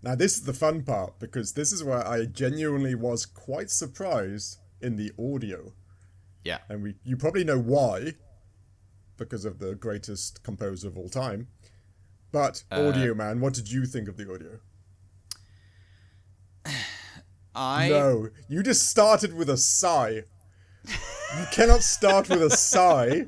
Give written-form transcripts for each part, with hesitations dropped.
Now, this is the fun part, because this is where I genuinely was quite surprised in the audio. Yeah. And you probably know why, because of the greatest composer of all time. But, audio man, what did you think of the audio? No, you just started with a sigh. You cannot start with a sigh.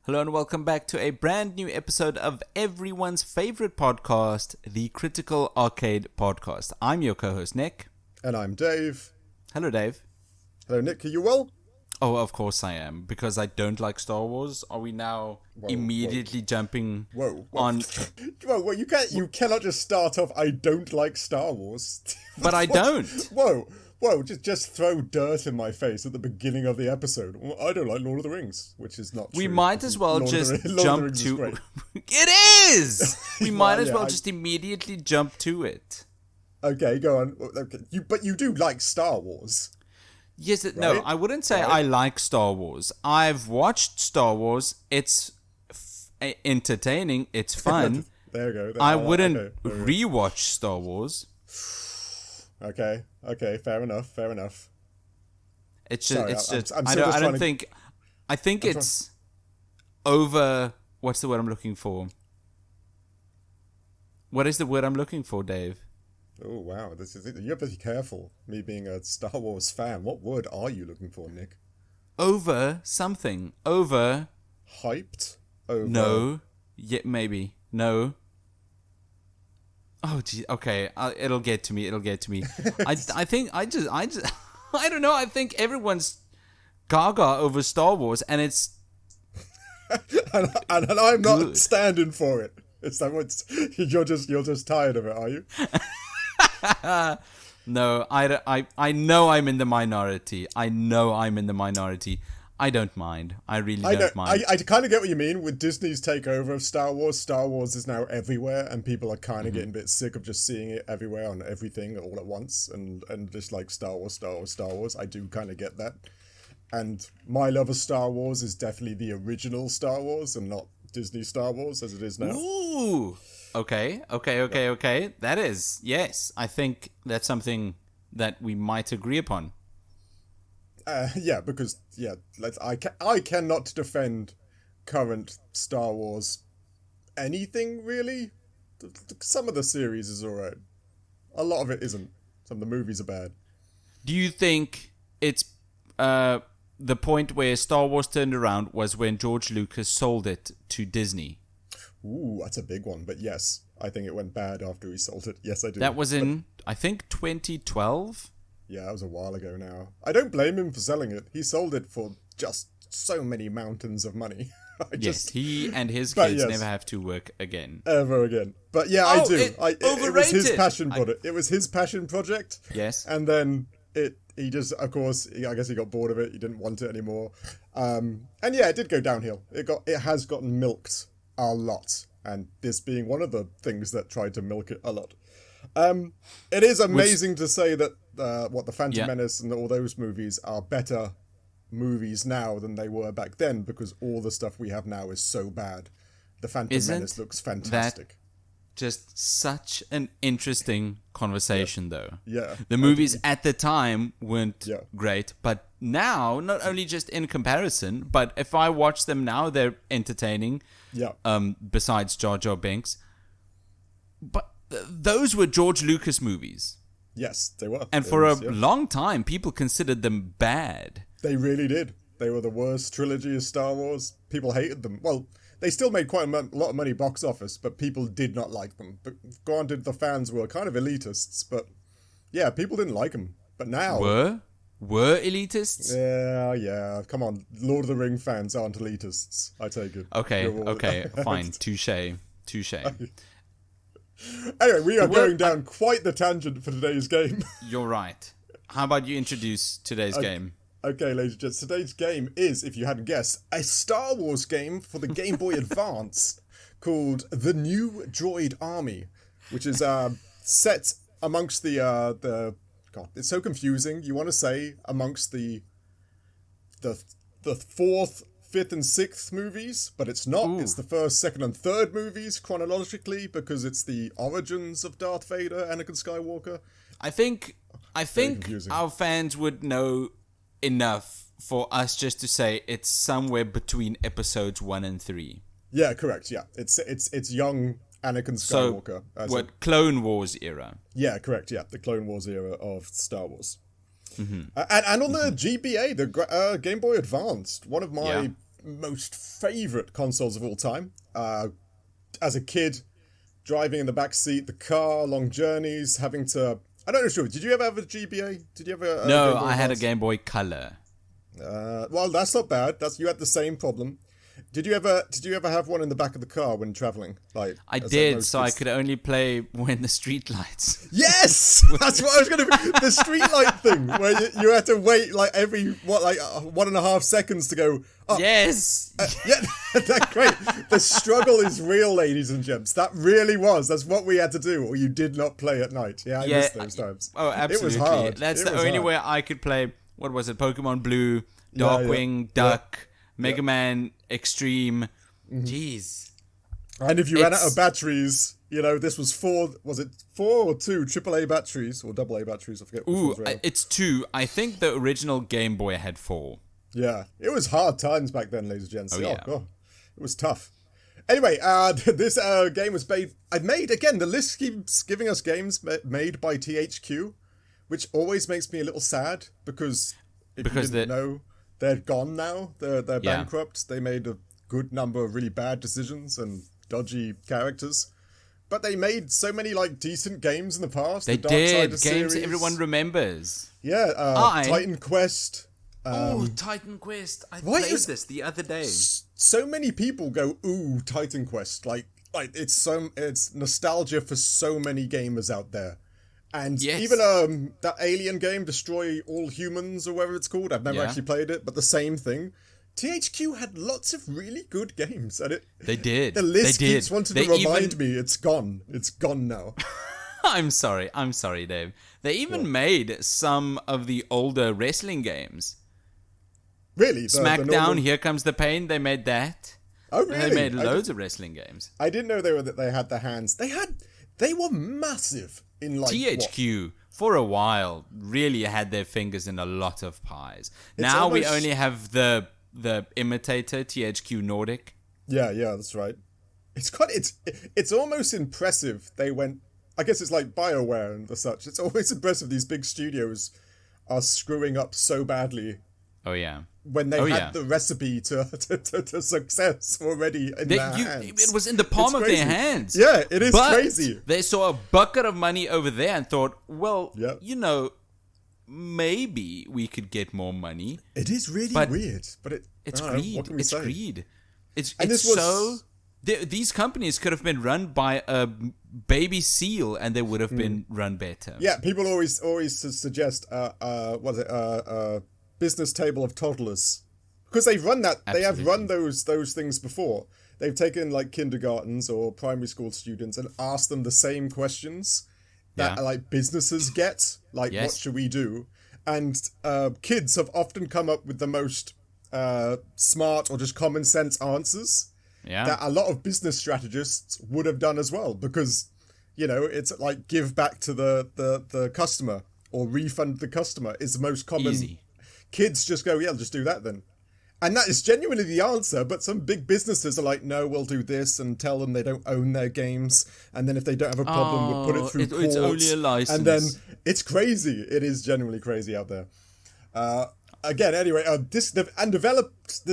Hello and welcome back to a brand new episode of everyone's favorite podcast, the Critical Arcade Podcast. I'm your co-host, Nick. And I'm Dave. Hello, Dave. Hello, Nick. Are you well? Oh, of course I am, because I don't like Star Wars. Are we now immediately jumping on... Whoa, you cannot just start off, I don't like Star Wars. But I don't. Whoa, just throw dirt in my face at the beginning of the episode. Well, I don't like Lord of the Rings, which is not true. We might as well just jump to... It is! We might as well just immediately jump to it. Okay, go on. Okay. But you do like Star Wars. Yes, right? No, I wouldn't say I like Star Wars. I've watched Star Wars. It's entertaining. It's fun. There you go. I wouldn't rewatch Star Wars. Okay, fair enough. It's just, I don't think, I think it's over, what's the word I'm looking for? What is the word I'm looking for, Dave? Oh, wow, you have to be careful, me being a Star Wars fan. What word are you looking for, Nick? Over something. Over. Hyped? Over. No. Yeah, maybe. No. Oh, gee. Okay. It'll get to me. I think I don't know. I think everyone's gaga over Star Wars, and it's and I'm not standing for it. It's like you're just tired of it, are you? No, I know I'm in the minority. I don't mind. I really don't mind. I kind of get what you mean with Disney's takeover of Star Wars. Star Wars is now everywhere, and people are kind of getting a bit sick of just seeing it everywhere on everything all at once, and just like Star Wars. I do kind of get that. And my love of Star Wars is definitely the original Star Wars and not Disney Star Wars as it is now. Ooh. Okay. That is, yes. I think that's something that we might agree upon. Because I cannot defend current Star Wars anything really. Some of the series is alright. A lot of it isn't. Some of the movies are bad. Do you think it's the point where Star Wars turned around was when George Lucas sold it to Disney? Ooh, that's a big one. But yes, I think it went bad after he sold it. Yes, I do. That was in, I think, 2012? Yeah, that was a while ago now. I don't blame him for selling it. He sold it for just so many mountains of money. He and his kids never have to work again. Ever again. But yeah, I do. It was his passion project. It was his passion project. Yes. And then he just, of course, I guess he got bored of it. He didn't want it anymore. And yeah, it did go downhill. It has gotten milked a lot. And this being one of the things that tried to milk it a lot. It is amazing to say that the Phantom Menace and all those movies are better movies now than they were back then, because all the stuff we have now is so bad. The Phantom Menace looks fantastic. That just such an interesting conversation, though. Yeah. The movies at the time weren't great, but now, not only just in comparison, but if I watch them now, they're entertaining. Yeah. Besides Jar Jar Binks. But those were George Lucas movies. Yes, they were. And for a long time, people considered them bad. They really did. They were the worst trilogy of Star Wars. People hated them. Well, they still made quite a lot of money box office, but people did not like them. But granted, the fans were kind of elitists, but yeah, people didn't like them. But now... Were elitists? Yeah. Come on. Lord of the Ring fans aren't elitists. I take it. Okay, fine. Touche. Anyway, we are going down quite the tangent for today's game. You're right. How about you introduce today's game? Okay, ladies and gents, today's game is, if you hadn't guessed, a Star Wars game for the Game Boy Advance called The New Droid Army, which is set amongst the God, it's so confusing. You want to say amongst the fourth, fifth, and sixth movies, but it's not. Ooh. It's the first, second, and third movies chronologically because it's the origins of Darth Vader, Anakin Skywalker. I think confusing. our fans would know enough for us just to say it's somewhere between episodes 1 and 3. Yeah, correct. Yeah, it's young Anakin Skywalker. So, Clone Wars era? Yeah, correct. Yeah, the Clone Wars era of Star Wars. Mm-hmm. And on the GBA, the Game Boy Advanced, one of my most favorite consoles of all time. As a kid, driving in the back seat, the car, long journeys, having to. I don't know, sure. Did you ever have a GBA? Did you ever? No, I had a Game Boy Color. Well, that's not bad. You had the same problem. Did you ever have one in the back of the car when traveling? Like I did, so I could only play when the street lights. Yes, that's what I was going to. The street light thing, where you had to wait like every 1.5 seconds to go. Oh, yes. Yeah, that's great. The struggle is real, ladies and gents. That really was. That's what we had to do, or you did not play at night. Yeah, I missed those times. Oh, absolutely. It was hard. That's the only way I could play. What was it? Pokemon Blue, Darkwing Duck. Mega Man Extreme. Jeez. And if you ran out of batteries, this was 4 or 2 AAA batteries or AA batteries? I forget. It's 2. I think the original Game Boy had 4. Yeah. It was hard times back then, ladies and gents. Oh, yeah. God. It was tough. Anyway, this game was made, again, the list keeps giving us games made by THQ, which always makes me a little sad because you didn't know... They're gone now. They're bankrupt. They made a good number of really bad decisions and dodgy characters. But they made so many decent games in the past. They did. Games everyone remembers. Yeah. Titan Quest. Titan Quest. I played this the other day. So many people go, ooh, Titan Quest. It's nostalgia for so many gamers out there. And even that Alien game, Destroy All Humans, or whatever it's called, I've never actually played it, but the same thing. THQ had lots of really good games, and they did. The list keeps wanting to remind me it's gone. It's gone now. I'm sorry, Dave. They even made some of the older wrestling games. Really? SmackDown, Here Comes the Pain. They made that. Oh, really? They made loads of wrestling games. I didn't know they had the hands. They were massive. In THQ for a while really had their fingers in a lot of pies. Now we only have the imitator THQ Nordic. Yeah, that's right. It's almost impressive. They went. I guess it's like BioWare and the such. It's always impressive these big studios are screwing up so badly. Oh yeah. When they had the recipe to success already in their hands. It was in the palm of their hands. Yeah, it is crazy. They saw a bucket of money over there and thought, well, maybe we could get more money. It is really weird, but it's greed. It's greed. These companies could have been run by a baby seal and they would have been run better. Yeah, people always suggest, business table of toddlers, because they've run that. Absolutely. They have run those things before. They've taken kindergartens or primary school students and asked them the same questions that businesses get, what should we do? And kids have often come up with the most smart or just common sense answers that a lot of business strategists would have done as well, because it's give back to the customer or refund the customer is the most common. Easy. Kids just go, just do that then. And that is genuinely the answer, but some big businesses are like, no, we'll do this, and tell them they don't own their games, and then if they don't have a problem, we'll put it through court. It's only a license. And then it's crazy. It is genuinely crazy out there. This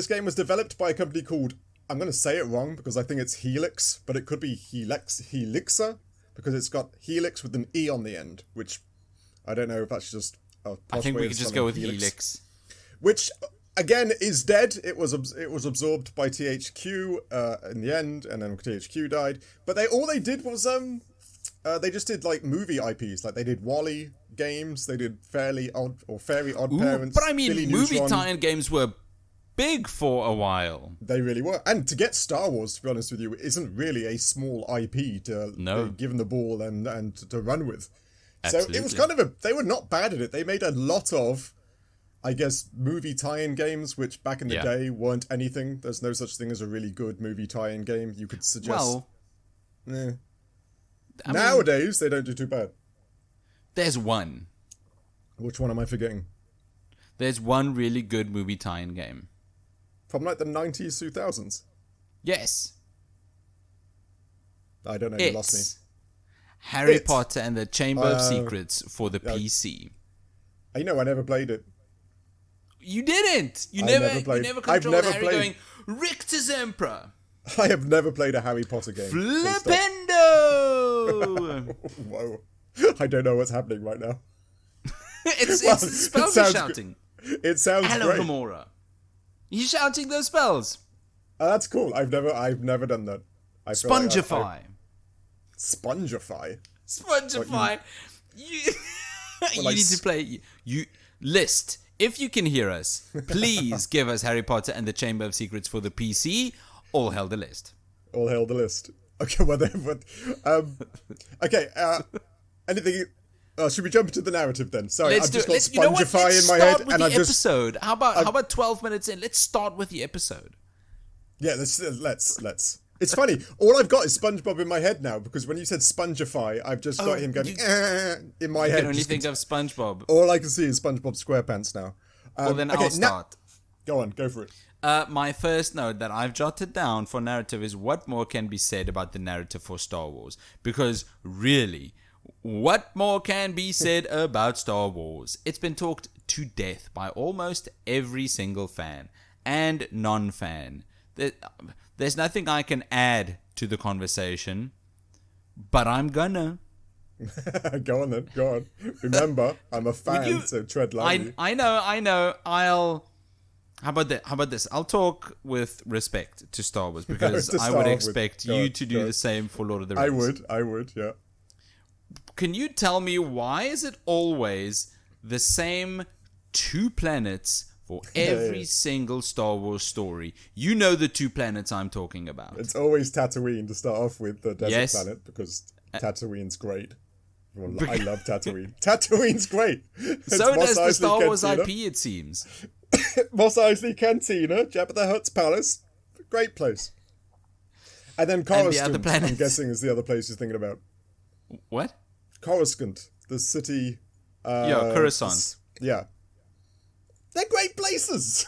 game was developed by a company called, I'm going to say it wrong because I think it's Helix, but it could be Helixa, because it's got Helix with an E on the end, which I don't know if that's just a posh I think way we of could just spelling go with Helix. Which, again, is dead. It was absorbed by THQ in the end, and then THQ died. But all they did was they just did movie IPs. They did WALL-E games. They did Fairly Odd Parents. But I mean, Billy movie Neutron. tie-in games were big for a while. They really were. And to get Star Wars, to be honest with you, isn't really a small IP to be given the ball and to run with. Absolutely. So it was kind of they were not bad at it. They made a lot of, I guess, movie tie-in games, which back in the day weren't anything. There's no such thing as a really good movie tie-in game. You could suggest. Well, nowadays, they don't do too bad. There's one. Which one am I forgetting? There's one really good movie tie-in game. From like the 90s, 2000s? Yes. I don't know, you lost me. Harry Potter and the Chamber of Secrets for the PC. I know, I never played it. You didn't! You never controlled Harry played. Going, Rictus Emperor! I have never played a Harry Potter game. Flipendo! Whoa. I don't know what's happening right now. It's the spells you're shouting. It sounds Hello, great. Gamora. You shouting those spells? That's cool. I've never done that. Spongify. Spongify? Spongify. You need to play. You list. If you can hear us, please give us Harry Potter and the Chamber of Secrets for the PC. All hail the list. All hail the list. Okay, whatever. Okay. Anything? Should we jump into the narrative then? Sorry, I've just got Spongify in my head, and I've just episode. How about 12 minutes in? Let's start with the episode. Yeah, let's. It's funny. All I've got is SpongeBob in my head now, because when you said Spongify, I've just got him going in my head. You can only think of SpongeBob. All I can see is SpongeBob SquarePants now. Well, then I'll start. Go on, go for it. My first note that I've jotted down for narrative is what more can be said about the narrative for Star Wars. Because really, what more can be said about Star Wars? It's been talked to death by almost every single fan and non-fan. There's nothing I can add to the conversation, but I'm gonna. Go on then, go on. Remember, I'm a fan, so tread lightly. I know. How about that? How about this? I'll talk with respect to Star Wars, because I would expect you to do the same for Lord of the Rings. I would, yeah. Can you tell me, why is it always the same 2 planets for every single Star Wars story? You know the 2 planets I'm talking about. It's always Tatooine to start off with, the desert planet, because Tatooine's great. I love Tatooine. Tatooine's great. So does the Star Wars IP, it seems. Mos Eisley Cantina, Jabba the Hutt's palace. Great place. And then Coruscant, I'm guessing, is the other place you're thinking about. What? Coruscant, the city. Coruscant. Yeah. They're great places.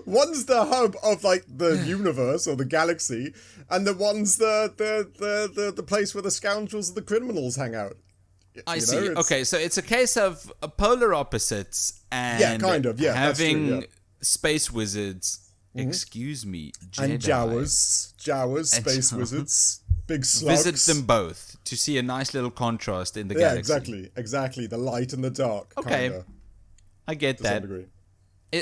One's the hub of like the universe or the galaxy, and the one's the place where the scoundrels and the criminals hang out. I see. Okay, so it's a case of polar opposites and having space wizards. Mm-hmm. Excuse me, Jedi. And Jawas, space wizards, big slugs. Visit them both to see a nice little contrast in the galaxy. Yeah, exactly. The light and the dark. Okay, kinda, I get that. To some degree.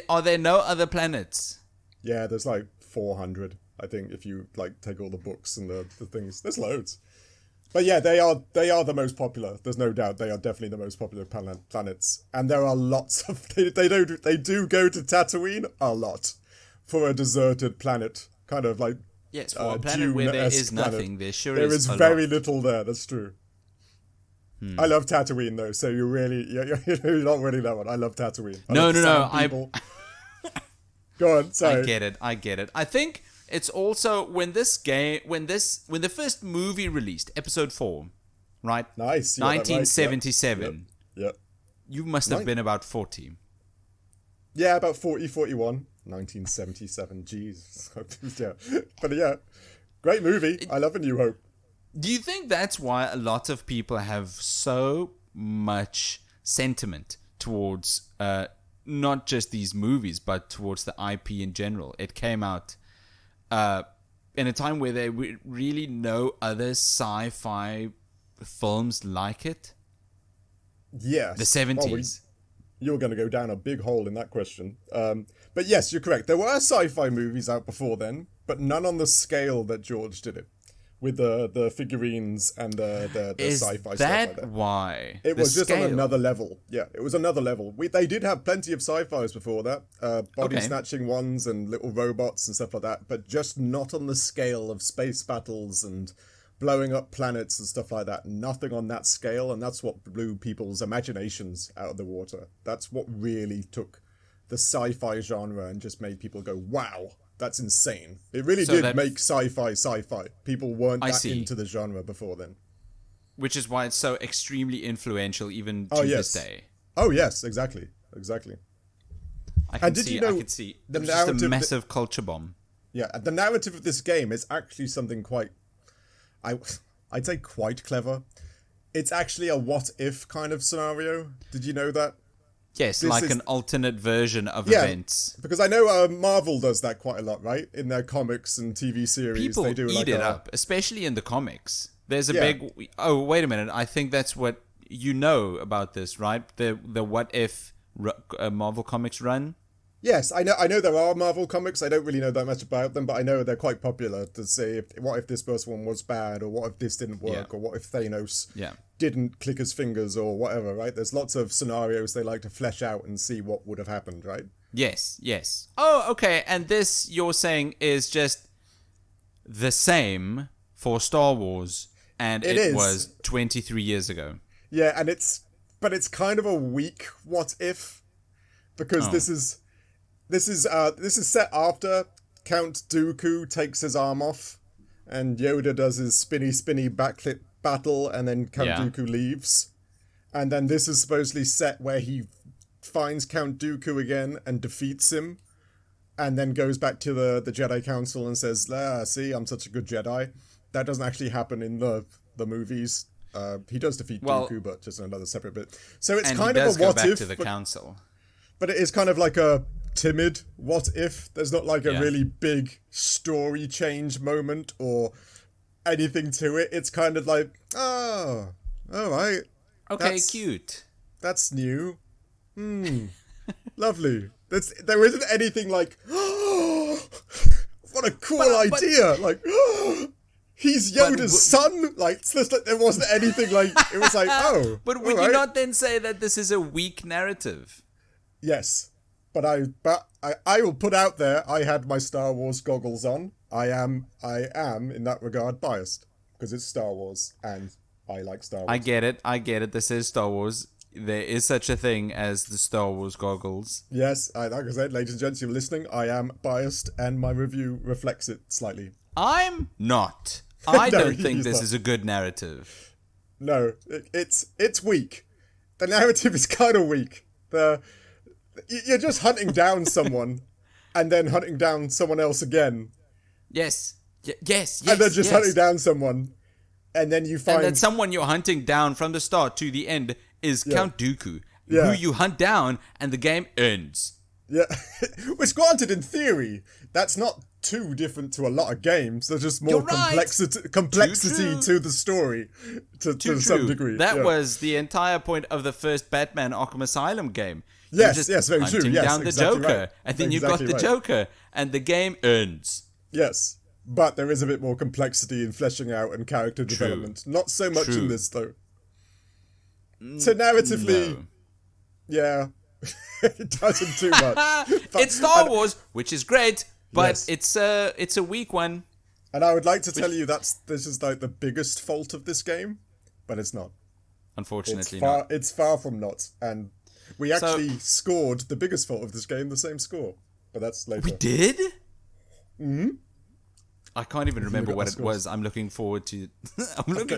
Are there no other planets? Yeah, there's like 400. I think if you like take all the books and the things, there's loads. But yeah, they are the most popular. There's no doubt they are definitely the most popular planets, and there are lots of they do go to Tatooine a lot for a deserted planet, kind of like for a planet where there is nothing. There is very little there. That's true. I love Tatooine though, so you're not winning that one. I love Tatooine. No. Go on. Sorry. I get it. I think it's also when the first movie released, Episode 4, right? Nice. 1977. Right. Yep. You must have been about 40. Yeah, about 40, 41. 1977. Jeez. Yeah. But yeah, great movie. I love A New Hope. Do you think that's why a lot of people have so much sentiment towards not just these movies, but towards the IP in general? It came out in a time where there were really no other sci-fi films like it. Yes. The 70s. You're going to go down a big hole in that question. But yes, you're correct. There were sci-fi movies out before then, but none on the scale that George did it. With the figurines and the sci-fi stuff like that. Is that why? It was just on another level. Yeah, it was another level. They did have plenty of sci-fis before that. Body-snatching ones and little robots and stuff like that. But just not on the scale of space battles and blowing up planets and stuff like that. Nothing on that scale, and that's what blew people's imaginations out of the water. That's what really took the sci-fi genre and just made people go, wow, that's insane. It really did make sci-fi. People weren't that into the genre before then. Which is why it's so extremely influential even to this day. Oh, yes, exactly. I can see. It was just a massive culture bomb. Yeah, the narrative of this game is actually something quite... I'd say quite clever. It's actually a what-if kind of scenario. Did you know that? Yes, an alternate version of events. Because I know Marvel does that quite a lot, right? In their comics and TV series. People they do eat it up, especially in the comics. There's a big... Oh, wait a minute. I think that's what you know about this, right? The what-if Marvel Comics run? Yes, I know there are Marvel comics. I don't really know that much about them, but I know they're quite popular to say, what if this first one was bad, or what if this didn't work, or what if Thanos didn't click his fingers, or whatever, right? There's lots of scenarios they like to flesh out and see what would have happened, right? Yes. Oh, okay, and this, you're saying, is just the same for Star Wars, and it was 23 years ago. Yeah, and it's kind of a weak what if, because this is set after Count Dooku takes his arm off, and Yoda does his spinny backflip battle, and then Count Dooku leaves. And then this is supposedly set where he finds Count Dooku again and defeats him, and then goes back to the Jedi Council and says, see, I'm such a good Jedi. That doesn't actually happen in the movies. He does defeat Dooku, but just another separate bit. So it's kind of a what if. To the council. But it is kind of like a timid what if. There's not like a really big story change moment or anything to it. It's kind of like, oh, all right. Okay, cute. That's new. Lovely. There isn't anything like, oh, what a cool idea. He's Yoda's son? It's just like there wasn't anything like, it was like, oh. But would you not then say that this is a weak narrative? Yes. But I will put out there, I had my Star Wars goggles on. I am, in that regard, biased. Because it's Star Wars, and I like Star Wars. I get it. This is Star Wars. There is such a thing as the Star Wars goggles. Yes, like I said, ladies and gents, you're listening, I am biased, and my review reflects it slightly. I'm not. I don't think this is a good narrative. No, it's weak. The narrative is kind of weak. You're just hunting down someone, and then hunting down someone else again. Yes. Yes. And then just hunting down someone, and then you find... And then someone you're hunting down from the start to the end is Count Dooku, who you hunt down, and the game ends. Yeah. Which, granted, in theory, that's not too different to a lot of games. There's just more complexity to the story to some degree. That was the entire point of the first Batman Arkham Asylum game. Yes, very true. Yes, down the Joker, and then you got the Joker, and the game ends. Yes, but there is a bit more complexity in fleshing out and character development. Not so much in this, though. So narratively, it doesn't too much. It's Star Wars, which is great, but it's a weak one. And I would like to tell you this is like the biggest fault of this game, but it's not. Unfortunately, it's far from not. And we actually scored the biggest fault of this game, the same score. But that's later. We did? Mm-hmm. I can't even remember what it was. I'm looking forward to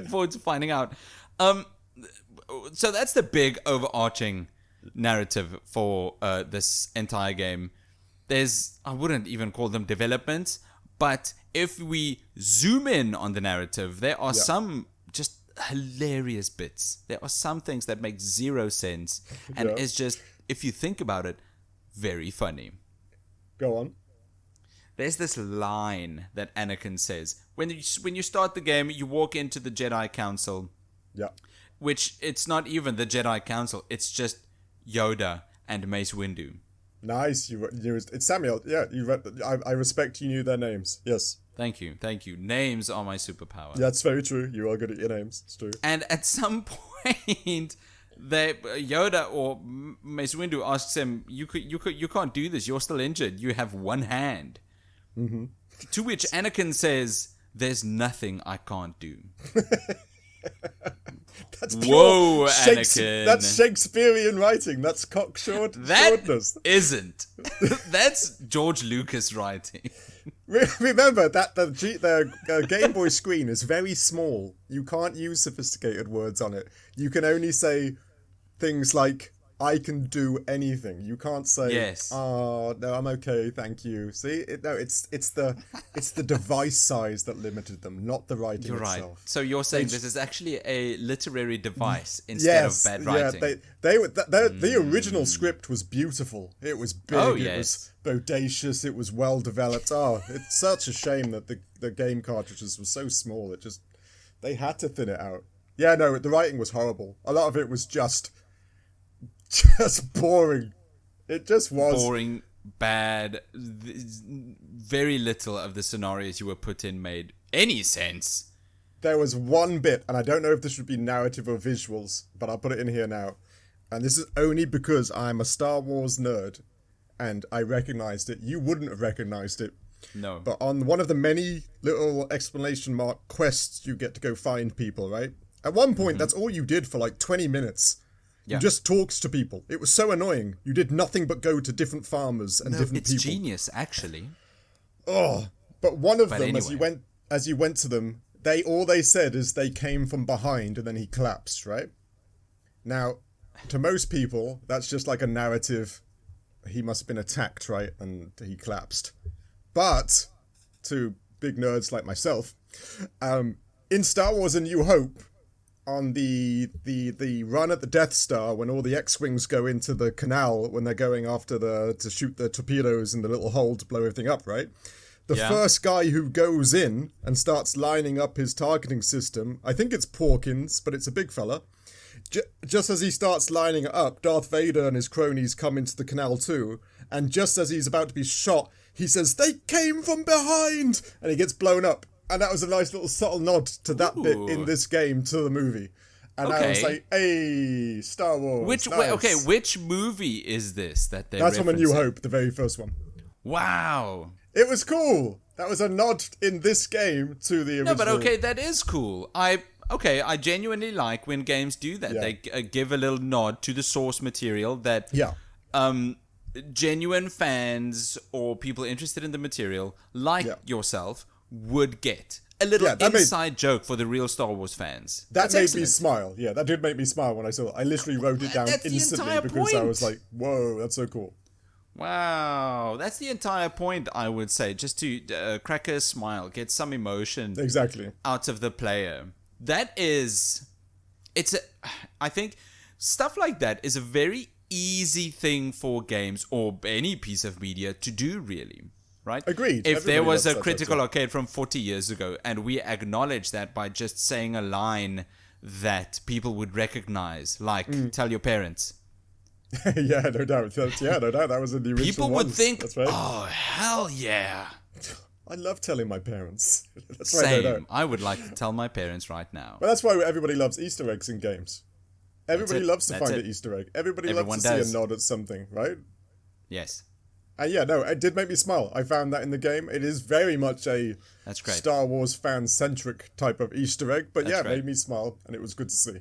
forward to finding out. So that's the big overarching narrative for this entire game. I wouldn't even call them developments, but if we zoom in on the narrative, there are some just hilarious bits. There are some things that make zero sense, and it's just, if you think about it, very funny. Go on. There's this line that Anakin says. When you start the game, you walk into the Jedi Council. Yeah. Which, it's not even the Jedi Council. It's just Yoda and Mace Windu. Nice. It's Samuel. Yeah, I respect you knew their names. Yes. Thank you. Names are my superpower. That's very true. You are good at your names. It's true. And at some point, Yoda or Mace Windu asks him, "You can't do this. You're still injured. You have one hand." Mm-hmm. To which Anakin says, there's nothing I can't do. That's Whoa, Anakin. That's Shakespearean writing. That's cockshawed. That isn't. That's George Lucas writing. Remember that the Game Boy screen is very small. You can't use sophisticated words on it. You can only say things like, I can do anything. You can't say, yes. Oh, no, I'm okay, thank you. See, it's the device size that limited them, not the writing itself. Right. So you're saying this is actually a literary device instead of bad writing. The original script was beautiful. It was big. It was bodacious. It was well developed. Oh, it's such a shame that the game cartridges were so small. They had to thin it out. Yeah, no, the writing was horrible. A lot of it was just boring. It just was boring, bad. Very little of the scenarios you were put in made any sense. There was one bit, and I don't know if this should be narrative or visuals, but I'll put it in here now. And this is only because I'm a Star Wars nerd, and I recognized it. You wouldn't have recognized it. No. But on one of the many little exclamation mark quests, you get to go find people, right? At one point, that's all you did for like 20 minutes. You just talked to people. It was so annoying. You did nothing but go to different farmers and different people. It's genius, actually. Oh, but one of them, anyway. as you went to them, all they said is they came from behind and then he collapsed, right? Now, to most people, that's just like a narrative. He must have been attacked, right? And he collapsed. But to big nerds like myself, in Star Wars A New Hope, on the run at the Death Star, when all the X-Wings go into the canal, when they're going after to shoot the torpedoes in the little hole to blow everything up, right? The first guy who goes in and starts lining up his targeting system, I think it's Porkins, but it's a big fella. Just as he starts lining it up, Darth Vader and his cronies come into the canal too, and just as he's about to be shot, he says, "They came from behind!" And he gets blown up. And that was a nice little subtle nod to that bit in this game to the movie. And I was like, hey, Star Wars. Which movie is this that they're That's referencing? from A New Hope, the very first one. Wow. It was cool. That was a nod in this game to the original. No, but that is cool. I genuinely like when games do that. They give a little nod to the source material that genuine fans or people interested in the material, like yourself, would get. A little inside joke for the real Star Wars fans. That made me smile. Yeah, that did make me smile when I saw it. I literally wrote it down instantly because I was like, whoa, that's so cool. Wow, that's the entire point, I would say. Just to crack a smile, get some emotion out of the player. I think stuff like that is a very easy thing for games or any piece of media to do, really. Right? Agreed. If there was a Critical Arcade from 40 years ago and we acknowledge that by just saying a line that people would recognize, like, tell your parents. Yeah, no doubt. No doubt. That was in the original People would think, oh, hell yeah. I love telling my parents. That's Same. I would like to tell my parents right now. But that's why everybody loves Easter eggs in games. Everybody loves to find an Easter egg. Everybody loves to see a nod at something, right? Yes. And it did make me smile. I found that in the game. It is very much a Star Wars fan-centric type of Easter egg. But it made me smile, and it was good to see.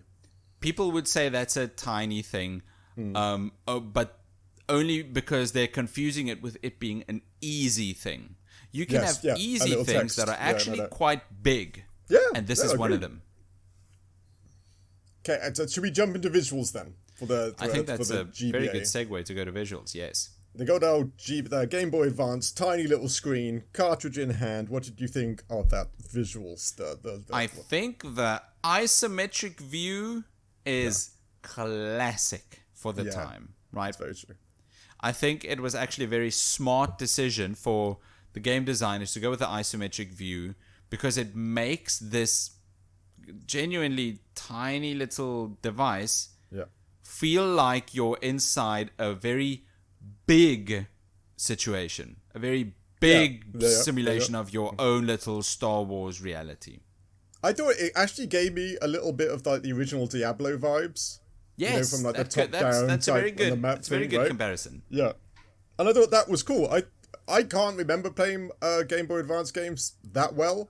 People would say that's a tiny thing, but only because they're confusing it with it being an easy thing. You can have easy things that are actually quite big, and this is one of them. Okay, so should we jump into visuals then? I think that's a very good segue to go to visuals, yes. They go down the Game Boy Advance, tiny little screen, cartridge in hand. What did you think of that visuals? I think the isometric view is classic for the time, right? That's very true. I think it was actually a very smart decision for the game designers to go with the isometric view because it makes this genuinely tiny little device feel like you're inside a very big situation, a very big simulation of your own little Star Wars reality. I thought it actually gave me a little bit of like the original Diablo vibes. Yes, from like the top down. That's a very good, on the map that's a very good comparison. Yeah, and I thought that was cool. I can't remember playing Game Boy Advance games that well.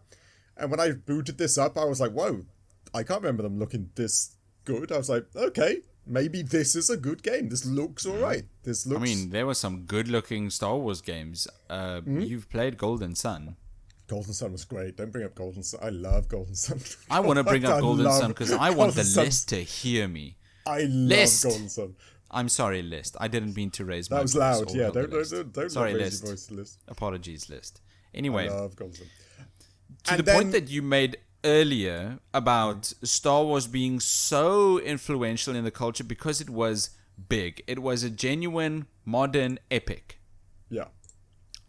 And when I booted this up, I was like, whoa, I can't remember them looking this good. I was like, okay, maybe this is a good game. This looks all right. This looks... I mean, there were some good-looking Star Wars games. You've played Golden Sun. Golden Sun was great. Don't bring up Golden Sun. I love Golden Sun. I want to bring up Golden Sun because I want the Golden list to hear me. I love List. Golden Sun. I'm sorry, List. I didn't mean to raise my voice. That was loud. all Yeah, over don't Sorry, raise List. your voice to List. Apologies, List. Anyway, I love Golden Sun. to the point that you made earlier about Star Wars being so influential in the culture because it was big. It was a genuine modern epic. Yeah.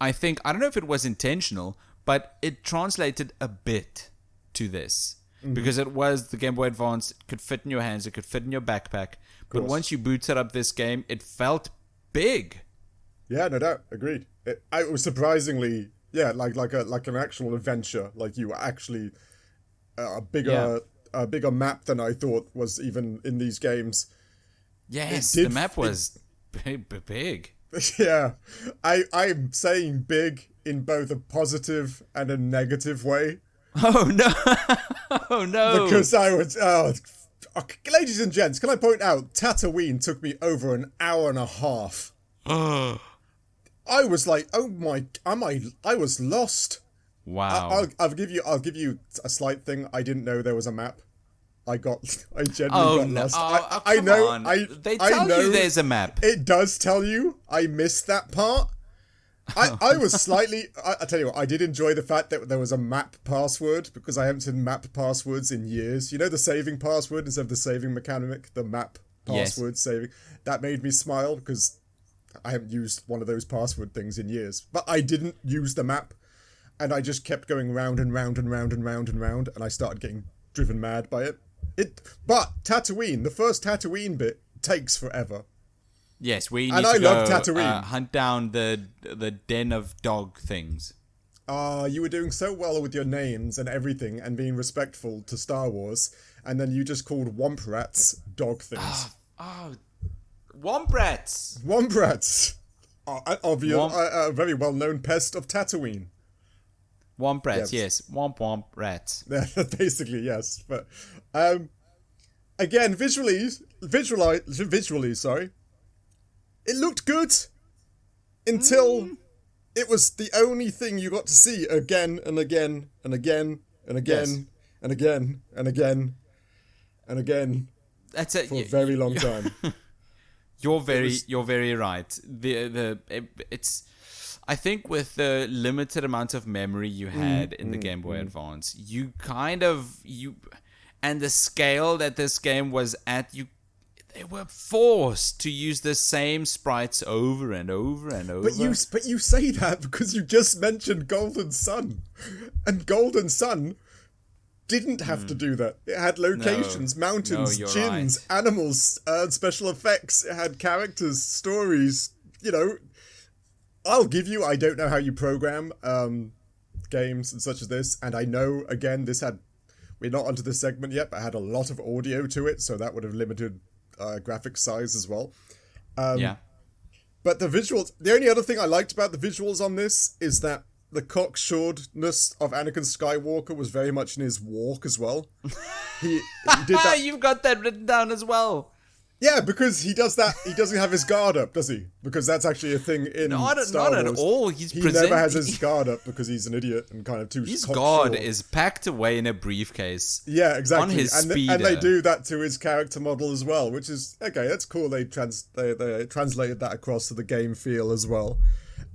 I don't know if it was intentional, but it translated a bit to this. Because it was the Game Boy Advance, it could fit in your hands, it could fit in your backpack. But once you booted up this game, it felt big. Yeah, no doubt. Agreed. It was surprisingly, like an actual adventure. Like you were actually a bigger map than I thought was even in these games. Yes, the map was big. Yeah, I'm saying big in both a positive and a negative way. Oh no! Oh no! Because I was, ladies and gents, can I point out, Tatooine took me over an hour and a half. I was like, oh my, I was lost. Wow. I'll give you a slight thing. I didn't know there was a map. I genuinely got lost. I know. On. They tell you there's a map. It does tell you. I missed that part. I was slightly... I tell you what, I did enjoy the fact that there was a map password, because I haven't seen map passwords in years. You know the saving password instead of the saving mechanic? The map password saving. That made me smile, because I haven't used one of those password things in years. But I didn't use the map, and I just kept going round and round and round and round and round, and I started getting driven mad by it. But Tatooine, the first Tatooine bit, takes forever. Yes, we need to love go Tatooine. Hunt down the den of dog things. You were doing so well with your names and everything and being respectful to Star Wars, and then you just called Womp Rats dog things. Womp Rats! Womp Rats! A very well-known pest of Tatooine. Womp Rats, yes. Womp Womp Rats. Basically, yes. But, again, visually, sorry. It looked good until it was the only thing you got to see again and again and again and again and again and again and again. That's it. For a very long time. You're very right. It's I think with the limited amount of memory you had in the Game Boy Advance, you and the scale that this game was at, they were forced to use the same sprites over and over and over. But you say that because you just mentioned Golden Sun. And Golden Sun didn't have to do that. It had locations, mountains, gins, animals, special effects. It had characters, stories. You know, I'll give you, I don't know how you program games and such as this. And I know, again, we're not onto this segment yet, but it had a lot of audio to it. So that would have limited graphic size as well. But the visuals, the only other thing I liked about the visuals on this is that the cocksuredness of Anakin Skywalker was very much in his walk as well. He did that. You've got that written down as well. Yeah, because he does that. He doesn't have his guard up, does he? Because that's actually a thing in Star Wars. Not at all. He never has his guard up because he's an idiot and kind of too. His guard is packed away in a briefcase. Yeah, exactly. On his speeder. And they do that to his character model as well, which is okay. That's cool. They translated that across to the game feel as well.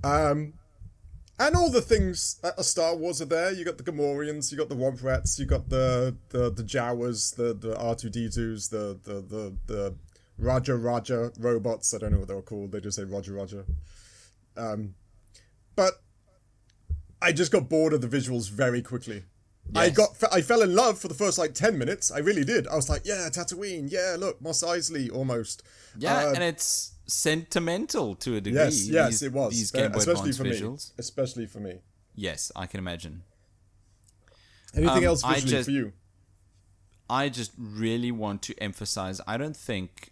And all the things that are Star Wars are there. You got the Gamorreans, you got the Womp Rats, you got the Jawas, the R2D2s, the Roger robots. I don't know what they were called. They just say Roger. But I just got bored of the visuals very quickly. Yes. I fell in love for the first 10 minutes. I really did. I was like, yeah, Tatooine. Yeah, look, Mos Eisley almost. Yeah, and it's sentimental to a degree. Yes, it was. These Game Boy Advance visuals. Especially for me. Yes, I can imagine. Anything else visually for you? I just really want to emphasize. I don't think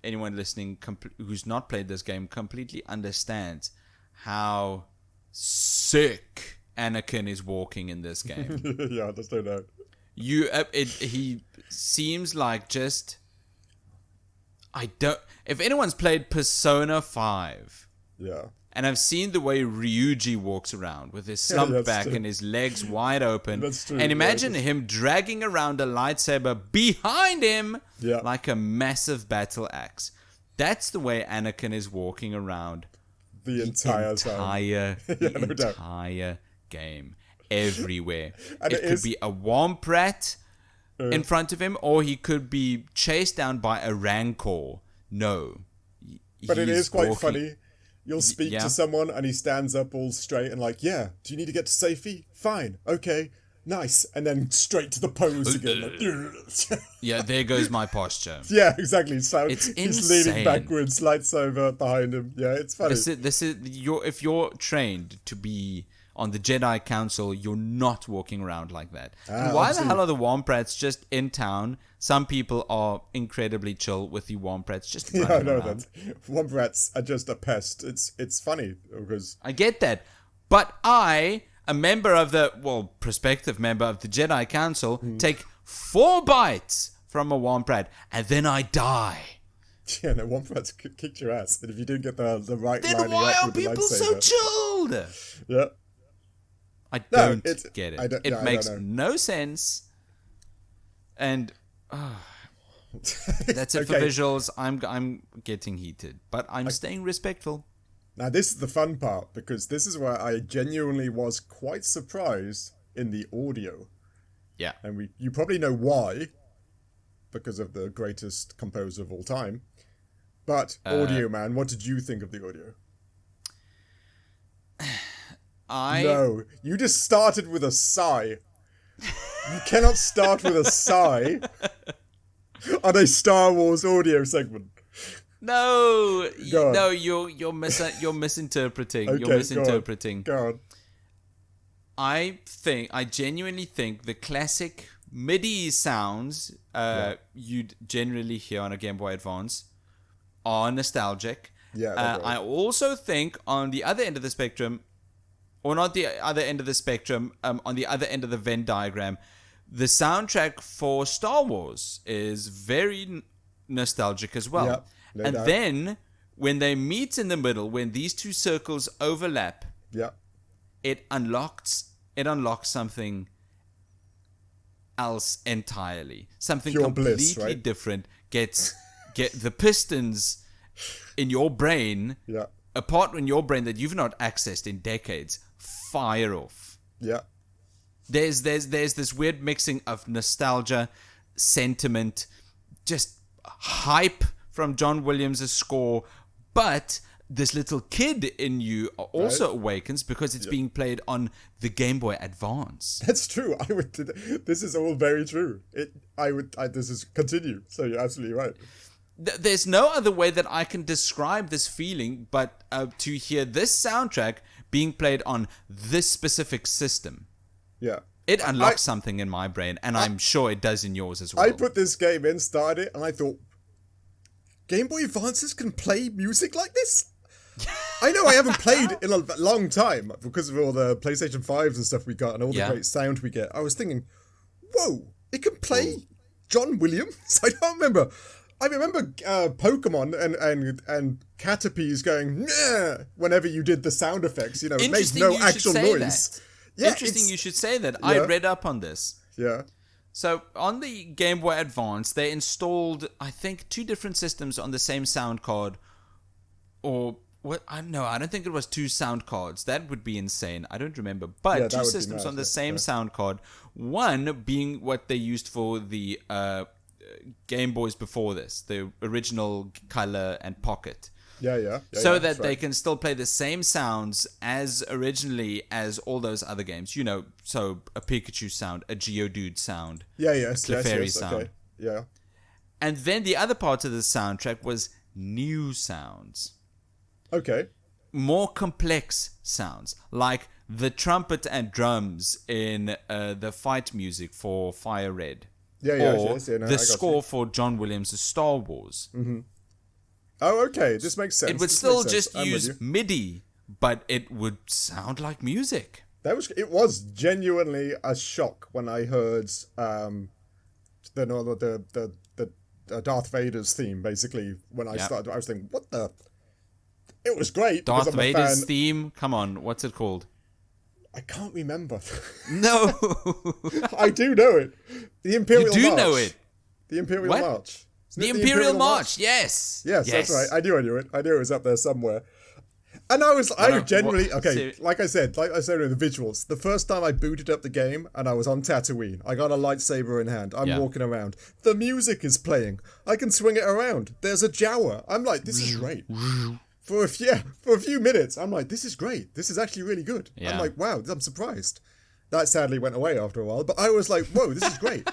anyone listening who's not played this game completely understands how sick Anakin is walking in this game. Yeah, I just don't know. He seems like just... If anyone's played Persona 5... Yeah. And I've seen the way Ryuji walks around with his slumped back and his legs wide open. That's true. And imagine him dragging around a lightsaber behind him like a massive battle axe. That's the way Anakin is walking around the entire game. Everywhere. And it could be a womp rat in front of him, or he could be chased down by a rancor. No. But it is quite funny. You'll speak to someone and he stands up all straight and like, yeah, do you need to get to safety? Fine. Okay. Nice. And then straight to the pose again. Like, yeah, there goes my posture. Yeah, exactly. So it's he's insane. leaning backwards, lightsaber behind him. Yeah, it's funny. If you're trained to be on the Jedi Council, you're not walking around like that. And why the hell are the Womp Rats just in town? Some people are incredibly chill with the Womp Rats just running I know around. that. Womp Rats are just a pest. It's funny because... I get that. But a member of prospective member of the Jedi Council, take 4 bites from a Womp Rat, and then I die. Yeah, no, Womp Rats kicked your ass. And if you didn't get the right then lining why up are with the people lightsaber... so chilled? Yeah. I don't get it. It it makes no sense. And that's it for visuals. I'm getting heated, but I'm staying respectful. Now this is the fun part, because this is where I genuinely was quite surprised in the audio. Yeah. And you probably know why, because of the greatest composer of all time. But audio, man, what did you think of the audio? No, you just started with a sigh. You cannot start with a sigh on a Star Wars audio segment. No, you're misinterpreting. Okay, you're misinterpreting. Go on. I genuinely think the classic MIDI sounds you'd generally hear on a Game Boy Advance are nostalgic. Yeah. Right. I also think on the other end of the spectrum, or not the other end of the spectrum, on the other end of the Venn diagram, the soundtrack for Star Wars is very nostalgic as well. Yeah, and then when they meet in the middle, when these two circles overlap, it unlocks something else entirely. Something Pure completely bliss, right? different. Get the pistons in your brain, a part in your brain that you've not accessed in decades, fire off. Yeah. There's this weird mixing of nostalgia, sentiment, just hype from John Williams' score, but this little kid in you also awakens because it's being played on the Game Boy Advance. That's true. This is all very true. This is continue. So you're absolutely right. There's no other way that I can describe this feeling but to hear this soundtrack being played on this specific system. Yeah. It unlocks something in my brain, and I'm sure it does in yours as well. I put this game in, started it, and I thought, Game Boy Advances can play music like this? I know I haven't played in a long time because of all the PlayStation 5s and stuff we got and all the great sound we get. I was thinking, whoa, it can play John Williams? I don't remember. I remember Pokemon and Caterpies going, nah, whenever you did the sound effects. You know, it made no actual noise. Yeah, interesting you should say that. I read up on this. Yeah. So on the Game Boy Advance, they installed, I think, 2 different systems on the same sound card. Or, what? I don't think it was 2 sound cards. That would be insane. I don't remember. But 2 systems on the same sound card. One being what they used for the Game Boys before this. The original Color and Pocket. So that they can still play the same sounds as originally as all those other games. You know, so a Pikachu sound, a Geodude sound, a Clefairy sound. Okay. Yeah. And then the other part of the soundtrack was new sounds. Okay. More complex sounds, like the trumpet and drums in the fight music for Fire Red. The score for John Williams' Star Wars. Mm-hmm. Oh, okay. This makes sense. It would still just use MIDI, but it would sound like music. It was genuinely a shock when I heard the Darth Vader's theme. Basically, when I started, I was thinking, "What the." It was great. Darth Vader's theme? Come on, what's it called? I can't remember. No. I do know it. The Imperial March. You do know it. The Imperial March. The Imperial March, yes. Yes, that's right. I knew it. I knew it was up there somewhere. And like I said with the visuals, the first time I booted up the game and I was on Tatooine, I got a lightsaber in hand. I'm walking around. The music is playing. I can swing it around. There's a Jawa. I'm like, this is great. For a few minutes, I'm like, this is great. This is actually really good. Yeah. I'm like, wow, I'm surprised. That sadly went away after a while, but I was like, whoa, this is great.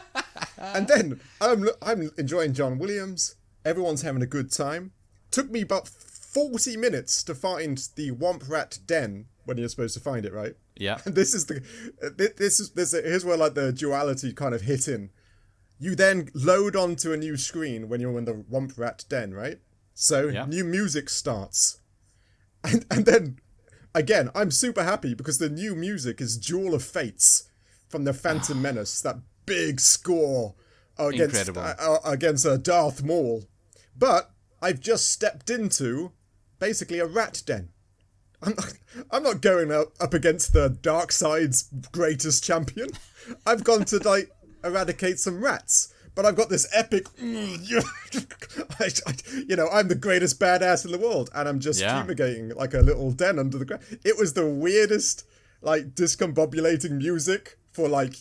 And then I'm enjoying John Williams. Everyone's having a good time. Took me about 40 minutes to find the Womp Rat Den when you're supposed to find it, right? Yeah. And here's where like the duality kind of hit in. You then load onto a new screen when you're in the Womp Rat Den, right? So new music starts. And then, again, I'm super happy because the new music is Duel of Fates from the Phantom Menace, that big score against Darth Maul. But I've just stepped into basically a rat den. I'm not going up against the dark side's greatest champion. I've gone to like eradicate some rats. But I've got this epic, I'm the greatest badass in the world, and I'm just fumigating like a little den under the ground. It was the weirdest, like, discombobulating music for like,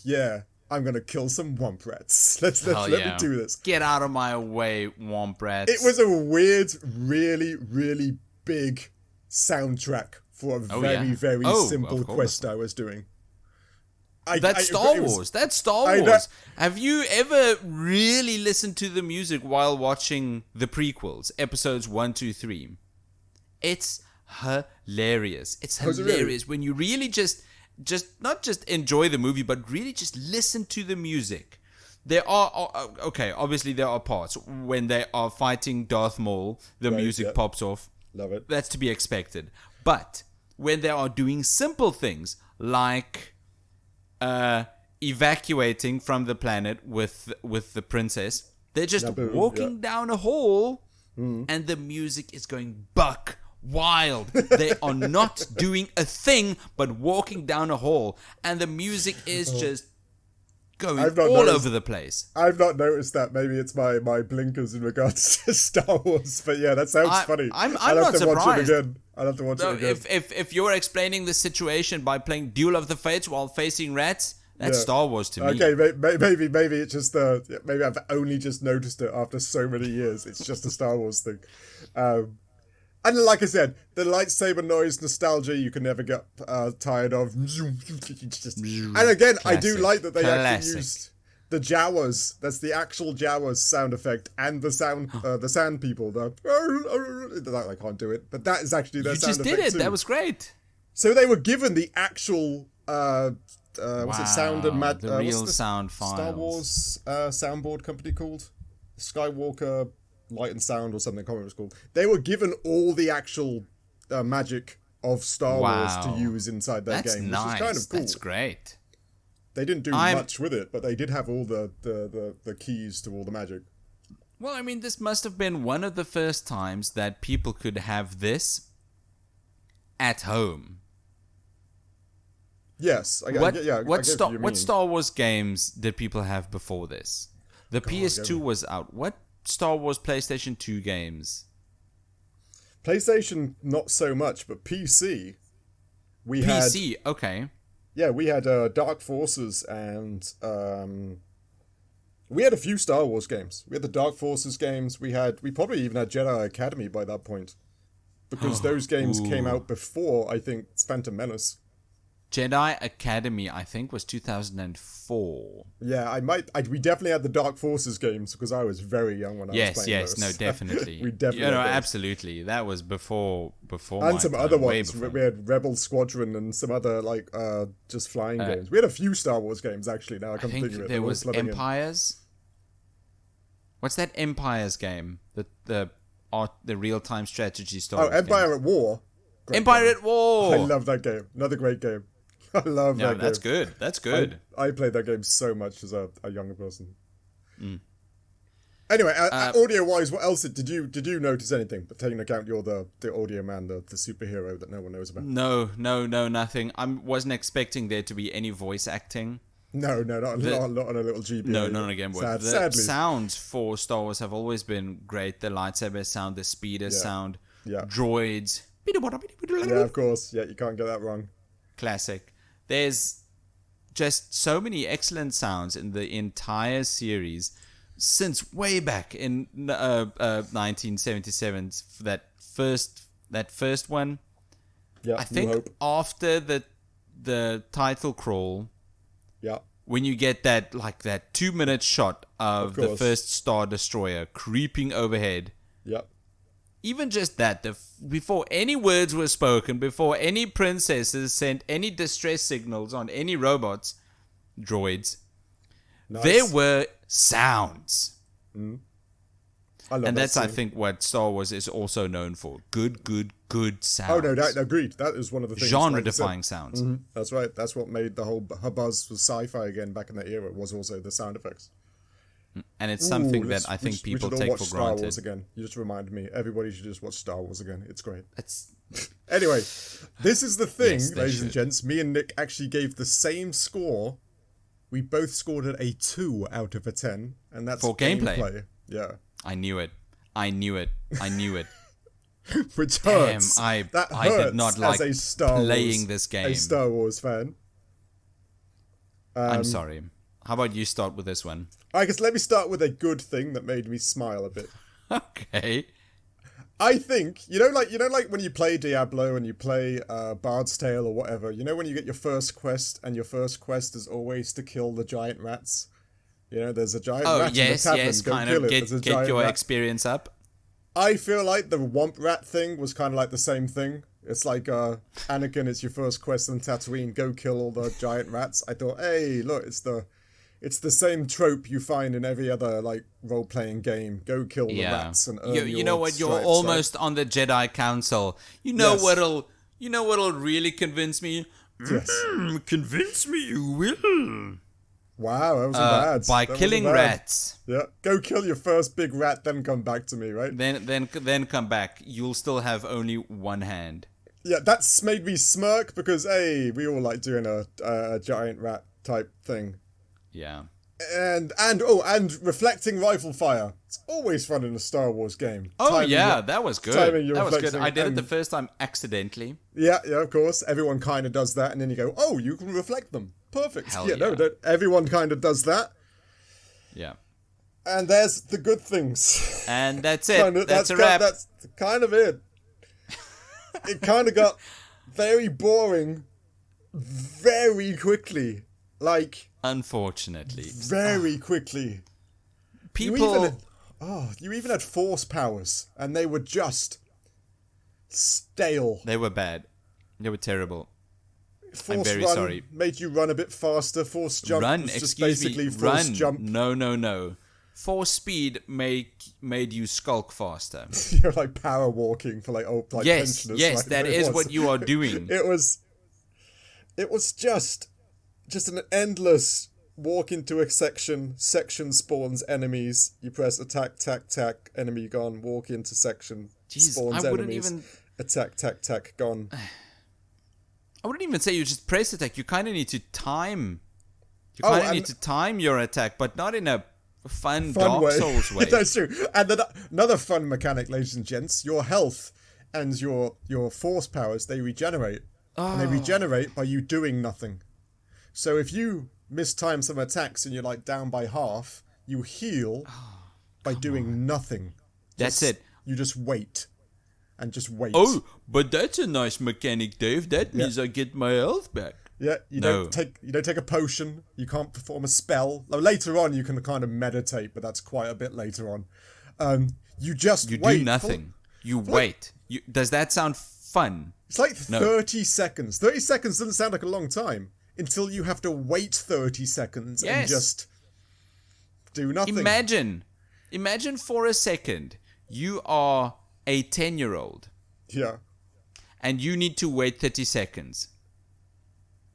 I'm gonna kill some womp rats. Let me do this. Get out of my way, womp rats. It was a weird, really, really big soundtrack for a very simple quest I was doing. That's Star Wars. Have you ever really listened to the music while watching the prequels, episodes 1, 2, 3? It's hilarious. It's hilarious when you really just not just enjoy the movie, but really just listen to the music. There are obviously there are parts when they are fighting Darth Maul, the music pops off. Love it. That's to be expected. But when they are doing simple things like evacuating from the planet with the princess, they're just walking down a hall and the music is going buck wild. They are not doing a thing but walking down a hall, and the music is just going all over the place. I've not noticed that. Maybe it's my blinkers in regards to Star Wars, but that sounds funny. I'm not surprised. I'll have to watch it again. If you're explaining the situation by playing Duel of the Fates while facing rats, that's Star Wars to me. Okay, maybe it's just maybe I've only just noticed it after so many years. It's just a Star Wars thing. And like I said, the lightsaber noise nostalgia you can never get tired of. And again, I do like that they actually used the Jawas. That's the actual Jawas sound effect, and the sand people. I can't do it, but that is actually their sound effect. You just did it. Too. That was great. So they were given the actual what's it? Sound and the real sound files. Star Wars soundboard company called Skywalker Light and Sound or something. I can't remember what it's called. They were given all the actual magic of Star Wars to use inside their game, which is kind of cool. That's great. They didn't do much with it, but they did have all the keys to all the magic. Well, I mean, this must have been one of the first times that people could have this at home. Yes. What Star Wars games did people have before this? The PS2 was out. What Star Wars PlayStation 2 games? PlayStation, not so much, but PC. PC, okay. Yeah, we had Dark Forces and we had a few Star Wars games. We had the Dark Forces games. We probably even had Jedi Academy by that point, because those games came out before, I think, Phantom Menace. Jedi Academy, I think, was 2004. Yeah, we definitely had the Dark Forces games because I was very young when I was playing those. No, definitely. We definitely had those. Absolutely. That was before and some other ones. We had Rebel Squadron and some other just flying games. We had a few Star Wars games actually. Now I come to think of it. There was Empires. What's that Empires game? The real-time strategy Star Wars Empire game. at War. Empire at War. I love that game. Another great game. I love Yeah, that game. that's good. That's good. I played that game so much as a younger person. Anyway, audio-wise, what else did you notice anything? But taking into account you're the audio man, the superhero that no one knows about. No, nothing. I wasn't expecting there to be any voice acting. No, not on a little GBA. No, not on a Game Boy. The sadly. sounds for Star Wars have always been great. The lightsaber sound, the speeder sound, droids. Yeah, of course. Yeah, you can't get that wrong. Classic. There's just so many excellent sounds in the entire series since way back in 1977. That first one. Yeah, I think after the title crawl. Yeah. When you get that 2-minute shot of the first Star Destroyer creeping overhead. Yep. Even just that, before any words were spoken, before any princesses sent any distress signals on any robots, droids, there were sounds. I love and that's, scene. I think, what Star Wars is also known for. Good sounds. Oh, no, agreed. That is one of the things. Genre-defying sounds. Mm-hmm. That's right. That's what made the whole buzz with sci-fi again back in that era, was also the sound effects. And it's something that I think people take for granted. Star Wars again. You just reminded me. Everybody should just watch Star Wars again. It's great. Anyway, this is the thing, yes, ladies and gents. Me and Nick actually gave the same score. We both scored it a 2 out of a 10, and that's for gameplay. Yeah. I knew it. Which hurts. Damn, that I did not like playing this game. A Star Wars fan. I'm sorry. How about you start with this one? I guess let me start with a good thing that made me smile a bit. Okay. I think you know, like when you play Diablo and you play Bard's Tale or whatever. You know, when you get your first quest, and your first quest is always to kill the giant rats. You know, there's a giant rat in the tavern. Go kind kill of it. get your experience up. I feel like the Womp Rat thing was kind of like the same thing. It's like Anakin, it's your first quest on Tatooine. Go kill all the giant rats. I thought, hey, look, it's the same trope you find in every other like role-playing game. Go kill the rats and earn you know what? You're stripes, almost right? on the Jedi Council. You know what'll really convince me? Yes. Convince me, you will. Wow, that wasn't bad. By killing rats. Yeah, go kill your first big rat, then come back to me, right? Then come back. You'll still have only one hand. Yeah, that's made me smirk because hey, we all like doing a giant rat type thing. Yeah. And reflecting rifle fire. It's always fun in a Star Wars game. Oh that was good. That was good. I did it the first time accidentally. Yeah, of course. Everyone kind of does that, and then you go, oh, you can reflect them. Perfect. Hell No, everyone kind of does that. Yeah. And there's the good things. And that's it. That's a wrap. That's kind of it. It kind of got very boring very quickly. Like... Unfortunately. Very quickly. People... You even had force powers, and they were just stale. They were bad. They were terrible. Force I'm very run sorry. Made you run a bit faster. Force jump was just basically force jump. No. Force speed made you skulk faster. You're like power walking for yes, pensioners. Yes, that is what you are doing. It was just an endless walk into a section spawns enemies, you press attack, enemy gone, walk into section, spawns enemies, attack, gone. I wouldn't even say you just press attack, you kind of need to time. You kind of need to time your attack, but not in a fun Dark way. Souls way. That's true. And then another fun mechanic, ladies and gents, your health and your force powers, they regenerate. And they regenerate by you doing nothing. So if you mistime some attacks and you're like down by half, you heal by doing nothing. That's it. You just wait. And just wait. Oh, but that's a nice mechanic, Dave. That means I get my health back. Yeah, you don't take a potion. You can't perform a spell. Later on, you can kind of meditate, but that's quite a bit later on. You wait. Do nothing. You wait. Does that sound fun? It's like 30 seconds. 30 seconds doesn't sound like a long time until you have to wait 30 seconds and just do nothing. Imagine for a second you are a 10-year-old. Yeah. And you need to wait 30 seconds.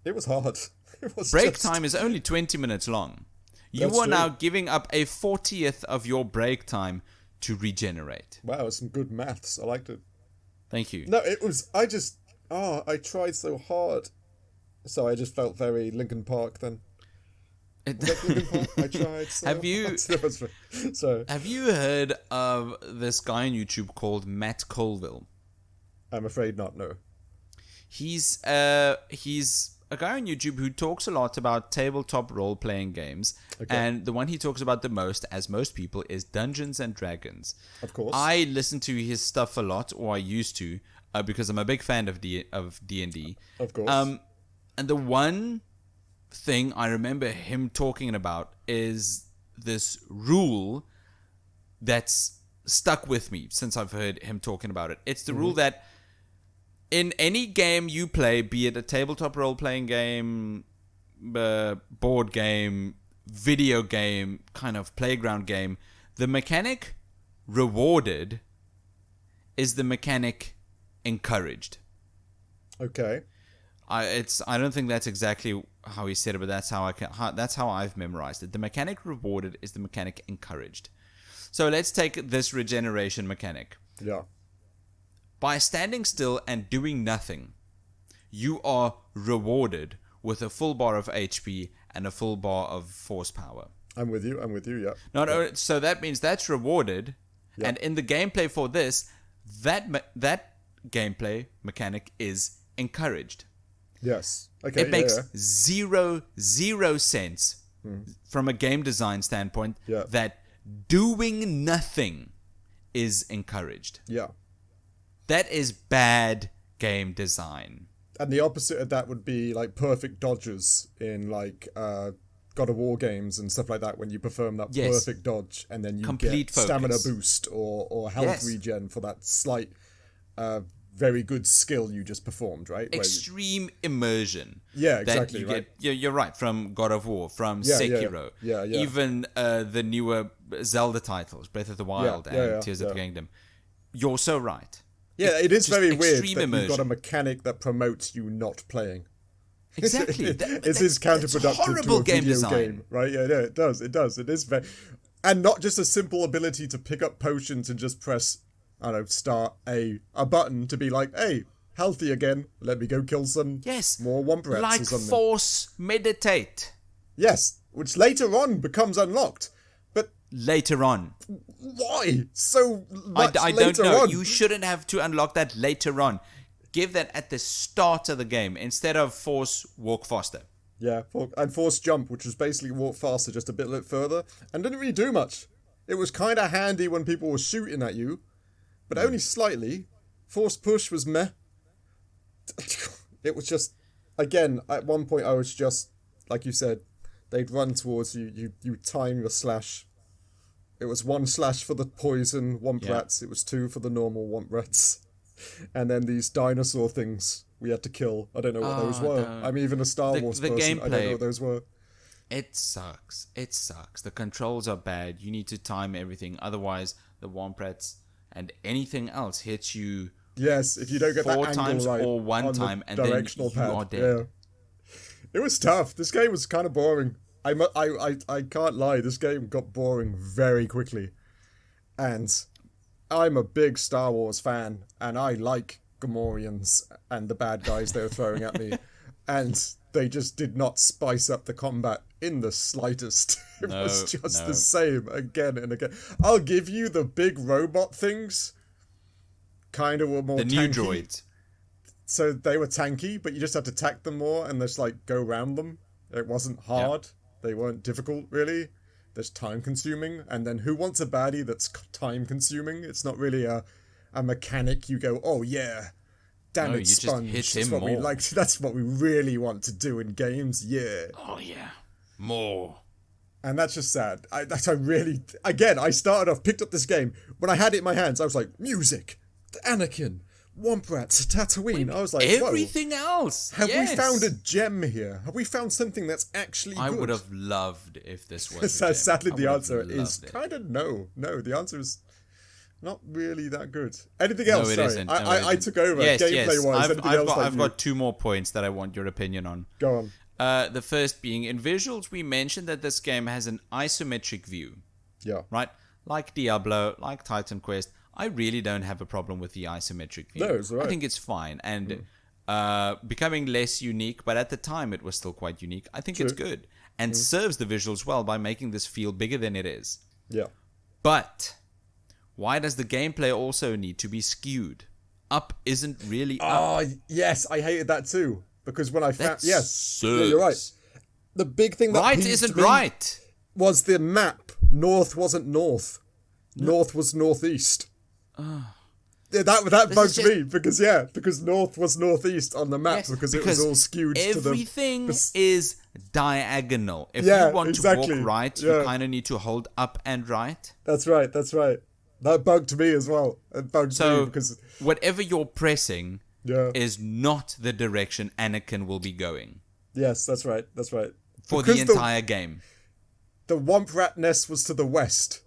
It was hard. It was Break just... time is only 20 minutes long. You That's are true. now giving up a 40th of your break time to regenerate. Wow, some good maths. I liked it. Thank you. No, it was... I tried so hard. So I just felt very Linkin Park then. Was that Linkin Park? I tried so Have you- hard. Sorry. Have you heard of this guy on YouTube called Matt Colville? I'm afraid not, no. He's a guy on YouTube who talks a lot about tabletop role-playing games, and the one he talks about the most, as most people, is Dungeons and Dragons. Of course. I listen to his stuff a lot, or I used to, because I'm a big fan of D&D. Of course. And the one thing I remember him talking about is this rule that's stuck with me since I've heard him talking about it. It's the rule that in any game you play, be it a tabletop role-playing game, board game, video game, kind of playground game, the mechanic rewarded is the mechanic encouraged. Okay. I don't think that's exactly how he said it, but that's how I've memorized it. The mechanic rewarded is the mechanic encouraged. So let's take this regeneration mechanic. Yeah. By standing still and doing nothing, you are rewarded with a full bar of HP and a full bar of force power. I'm with you, yeah. So that means that's rewarded, and in the gameplay for this, that gameplay mechanic is encouraged. Yes. Okay. It makes zero sense from a game design standpoint that doing nothing is encouraged. Yeah. That is bad game design. And the opposite of that would be like perfect dodges in like God of War games and stuff like that, when you perform that perfect dodge and then you Complete get focus. stamina boost or health regen for that slight very good skill you just performed, right? Extreme immersion. Yeah, exactly. You're right. From God of War, from Sekiro, yeah. even the newer Zelda titles, Breath of the Wild and Tears of the Kingdom. You're so right. Yeah, it is very weird that immersion. you've got a mechanic that promotes you not playing. Exactly. It is counterproductive to a game video design. game, right? Yeah, it does. It is very... And not just a simple ability to pick up potions and just press, I don't know, start a button to be like, hey, healthy again, let me go kill some more womp rats like or something. force meditate. Yes, which later on becomes unlocked. But later on. Why? So much I later don't know. on? You shouldn't have to unlock that later on. Give that at the start of the game instead of force walk faster. Yeah, and force jump, which was basically walk faster just a bit further, and didn't really do much. It was kind of handy when people were shooting at you, but only slightly. Force push was meh. It was just, again, at one point I was just, like you said, they'd run towards you, you time your slash. It was 1 slash for the poison womp rats, it was 2 for the normal womp rats. And then these dinosaur things we had to kill. I don't know what those were. I'm even a Star Wars person. Gameplay, I don't know what those were. It sucks. The controls are bad. You need to time everything. Otherwise, the womp rats and anything else hits you. Yes, if you don't get that 4 angle times right or 1 on time, the and then directional you are pad. dead. Yeah. It was tough. This game was kind of boring. I can't lie. This game got boring very quickly. And I'm a big Star Wars fan, and I like Gamorreans and the bad guys they were throwing at me. And they just did not spice up the combat in the slightest. It was just the same again and again. I'll give you the big robot things kind of were more tanky. The new droids. So they were tanky, but you just had to attack them more and just like go around them. It wasn't hard. Yeah. They weren't difficult, really. There's time consuming. And then who wants a baddie that's time consuming? It's not really a mechanic. You go, oh yeah, damn it, Sponge. Just hit him more. We like. That's what we really want to do in games. Yeah. Oh yeah, more. And that's just sad. I started off, picked up this game. When I had it in my hands, I was like, music, Anakin, Womp Rats, Tatooine. I was like, everything else. Have we found a gem here? Have we found something that's actually good? I would have loved if this was. Sadly, the answer is kind of no. No, the answer is not really that good. Anything No, else? it Sorry, isn't. I took over. Yes, Gameplay-wise, anything else like I've you? got 2 more points that I want your opinion on. Go on. The first being, in visuals, we mentioned that this game has an isometric view. Yeah. Right? Like Diablo, like Titan Quest. I really don't have a problem with the isometric view. No, it's all right. I think it's fine. And becoming less unique, but at the time it was still quite unique. I think it's good. And serves the visuals well by making this feel bigger than it is. Yeah. But why does the gameplay also need to be skewed? Up isn't really up. Oh, yes, I hated that too. Because when I found... Yes, yeah, sucks. you're right. The big thing that Right peeved isn't me right. was the map. North wasn't north. North was northeast. Yeah, that bugged just- me because north was northeast on the map Yes, because it was all skewed to the... everything is diagonal. If Yeah, you want exactly. to walk right, Yeah. you kind of need to hold up and right. That's right. That bugged me as well. It bugged me So because... whatever you're pressing Yeah. is not the direction Anakin will be going Yes, that's right. for Because the entire game. The Womp Rat nest was to the west.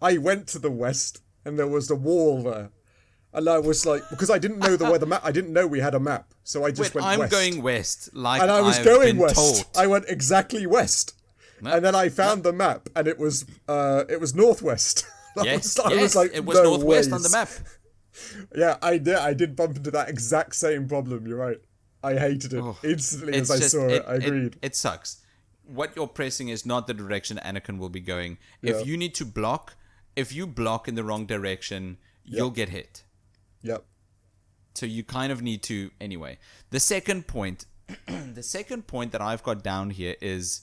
I went to the west, and there was a wall there. And I was like, because I didn't know where the map. I didn't know we had a map, so I just Wait, went I'm west. going west, like and I was I've going been west. told. I went exactly west, and then I found the map, and it was northwest. Yes, I was like, it was no northwest on ways. the map. Yeah, I did bump into that exact same problem. You're right. I hated it instantly as I saw it. I agreed. It sucks. What you're pressing is not the direction Anakin will be going. Yeah. If you need to block, if you block in the wrong direction, you'll get hit. Yep. So you kind of need to anyway. The second point, the second point that I've got down here is,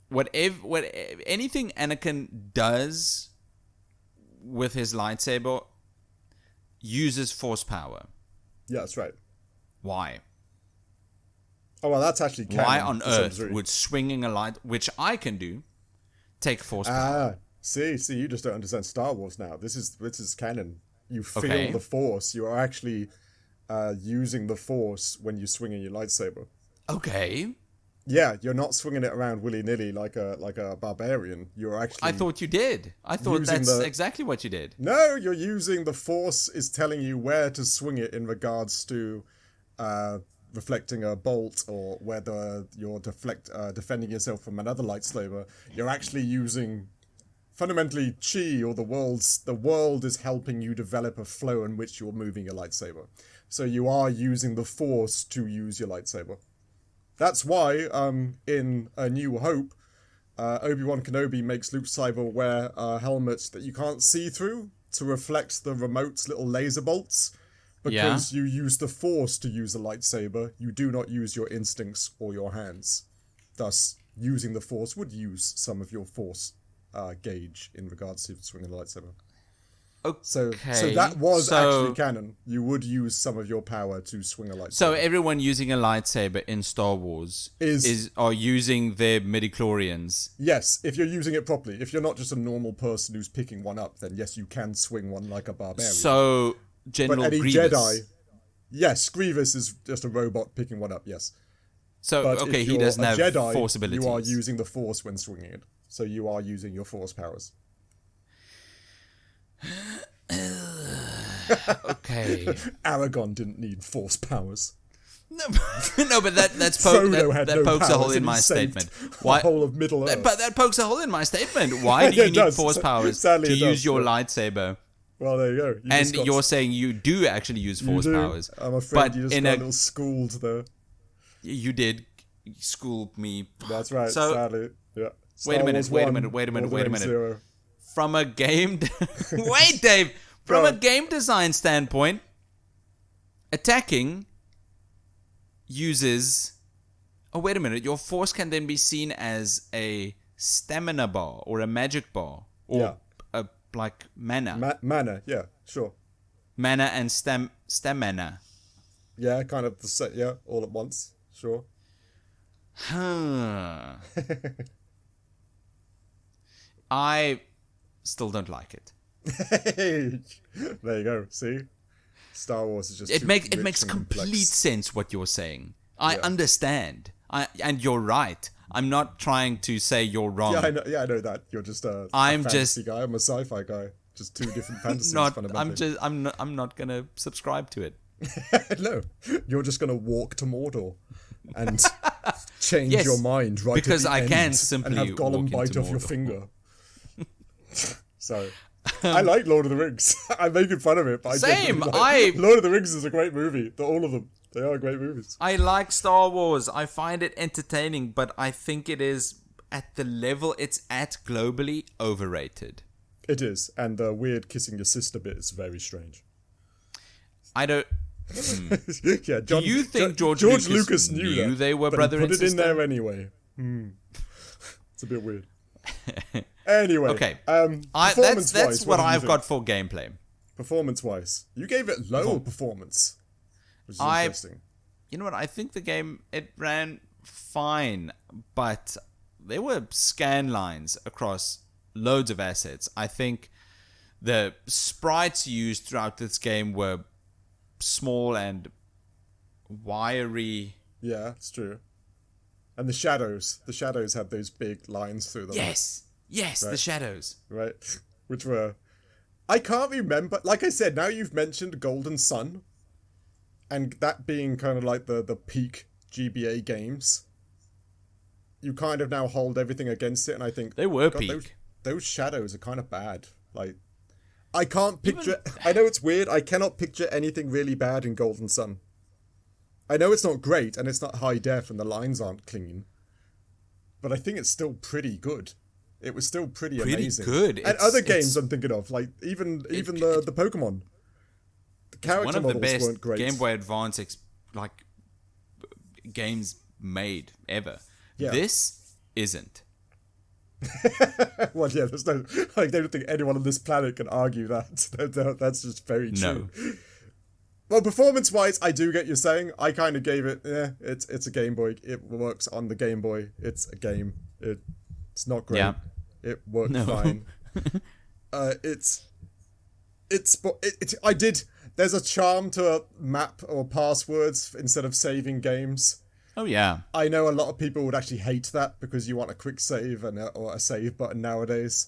whatever anything Anakin does with his lightsaber uses force power. Yeah, that's right. Why? Oh well, that's actually canon, Why on to some earth degree. would swinging a light, which I can do, take force power? See, you just don't understand Star Wars now. This is canon. You feel Okay. the Force. You are actually using the Force when you're swinging your lightsaber. Okay. Yeah, you're not swinging it around willy nilly like a barbarian. You're actually. I thought you did. I thought Using that's the- exactly what you did. No, you're using the Force is telling you where to swing it in regards to reflecting a bolt or whether you're defending yourself from another lightsaber. You're actually using fundamentally chi, or the world is helping you develop a flow in which you're moving your lightsaber. So you are using the Force to use your lightsaber. That's why in A New Hope, Obi-Wan Kenobi makes Luke Skywalker wear a helmet that you can't see through to reflect the remote's little laser bolts. Because you use the Force to use a lightsaber, you do not use your instincts or your hands. Thus, using the Force would use some of your Force gauge in regards to swinging a lightsaber. Okay. So that was actually canon. You would use some of your power to swing a lightsaber. So everyone using a lightsaber in Star Wars are using their midichlorians. Yes, if you're using it properly. If you're not just a normal person who's picking one up, then yes, you can swing one like a barbarian. So General but any Grievous. Jedi, yes, Grievous is just a robot picking one up. Yes. So But okay, if he you're doesn't a have Jedi, force abilities. You are using the Force when swinging it. So you are using your Force powers. Okay. Aragon didn't need Force powers. No, but that Frodo had no pokes a hole powers in and my he saved statement. the whole of Middle Earth. But that pokes a hole in my statement. Why do Yeah, you it need does. force powers Sadly, to it use does, your yeah. lightsaber? Well, there you go. You And just got- you're saying you do actually use force you do. powers. I'm afraid but you just in got a little schooled there. you did school me. That's right, So sadly. Yeah. wait a minute, Star wait a Wars minute, 1, wait a minute, Lord of wait a the minute. Rings 0. From a game wait, Dave. From a game design standpoint, attacking uses. Oh, wait a minute. Your force can then be seen as a stamina bar or a magic bar or a like mana. Mana, yeah, sure. Mana and stamina. Yeah, kind of the set, yeah, all at once, sure. Huh. I still don't like it. There you go. See, Star Wars is just It too makes rich and complete complex. sense what you're saying. I understand. And you're right. I'm not trying to say you're wrong. I know that. You're just a fantasy guy. I'm a sci-fi guy. Just two different fantasies. Fundamentally. I'm not gonna subscribe to it. No, you're just gonna walk to Mordor and change your mind right because at the I end can simply and have Gollum walk bite into off your Mordor. finger. So, I like Lord of the Rings. I'm making fun of it, but Lord of the Rings is a great movie. All of them, they are great movies. I like Star Wars. I find it entertaining, but I think it is at the level it's at globally overrated. It is, and the weird kissing your sister bit is very strange. I don't. Yeah, Do you think George Lucas knew that, they were brother and sister? Put it in there anyway. It's a bit weird. Anyway, okay. Performance-wise, that's what I've got for gameplay. Performance-wise, you gave it low performance, which is interesting. You know what? I think the game, it ran fine, but there were scan lines across loads of assets. I think the sprites used throughout this game were small and wiry. Yeah, it's true. And the shadows had those big lines through them. Yes, right. The shadows. Right, which were... I can't remember. Like I said, now you've mentioned Golden Sun, and that being kind of like the peak GBA games, you kind of now hold everything against it, and I think... They were peak. Those shadows are kind of bad. Like, I can't picture... I know it's weird, I cannot picture anything really bad in Golden Sun. I know it's not great, and it's not high def, and the lines aren't clean, but I think it's still pretty good. It was still pretty amazing. Good. And other games I'm thinking of, like even the Pokemon, the character models weren't great. Game Boy Advance games made ever. Yeah. This isn't. Well, yeah, there's no... I don't think anyone on this planet can argue that. That's just very true. No. Well, performance-wise, I do get you saying. I kind of gave it, it's a Game Boy. It works on the Game Boy. It's a game. It's not great. Yeah. It worked fine. There's a charm to a map or passwords instead of saving games. Oh, yeah. I know a lot of people would actually hate that because you want a quick save or a save button nowadays.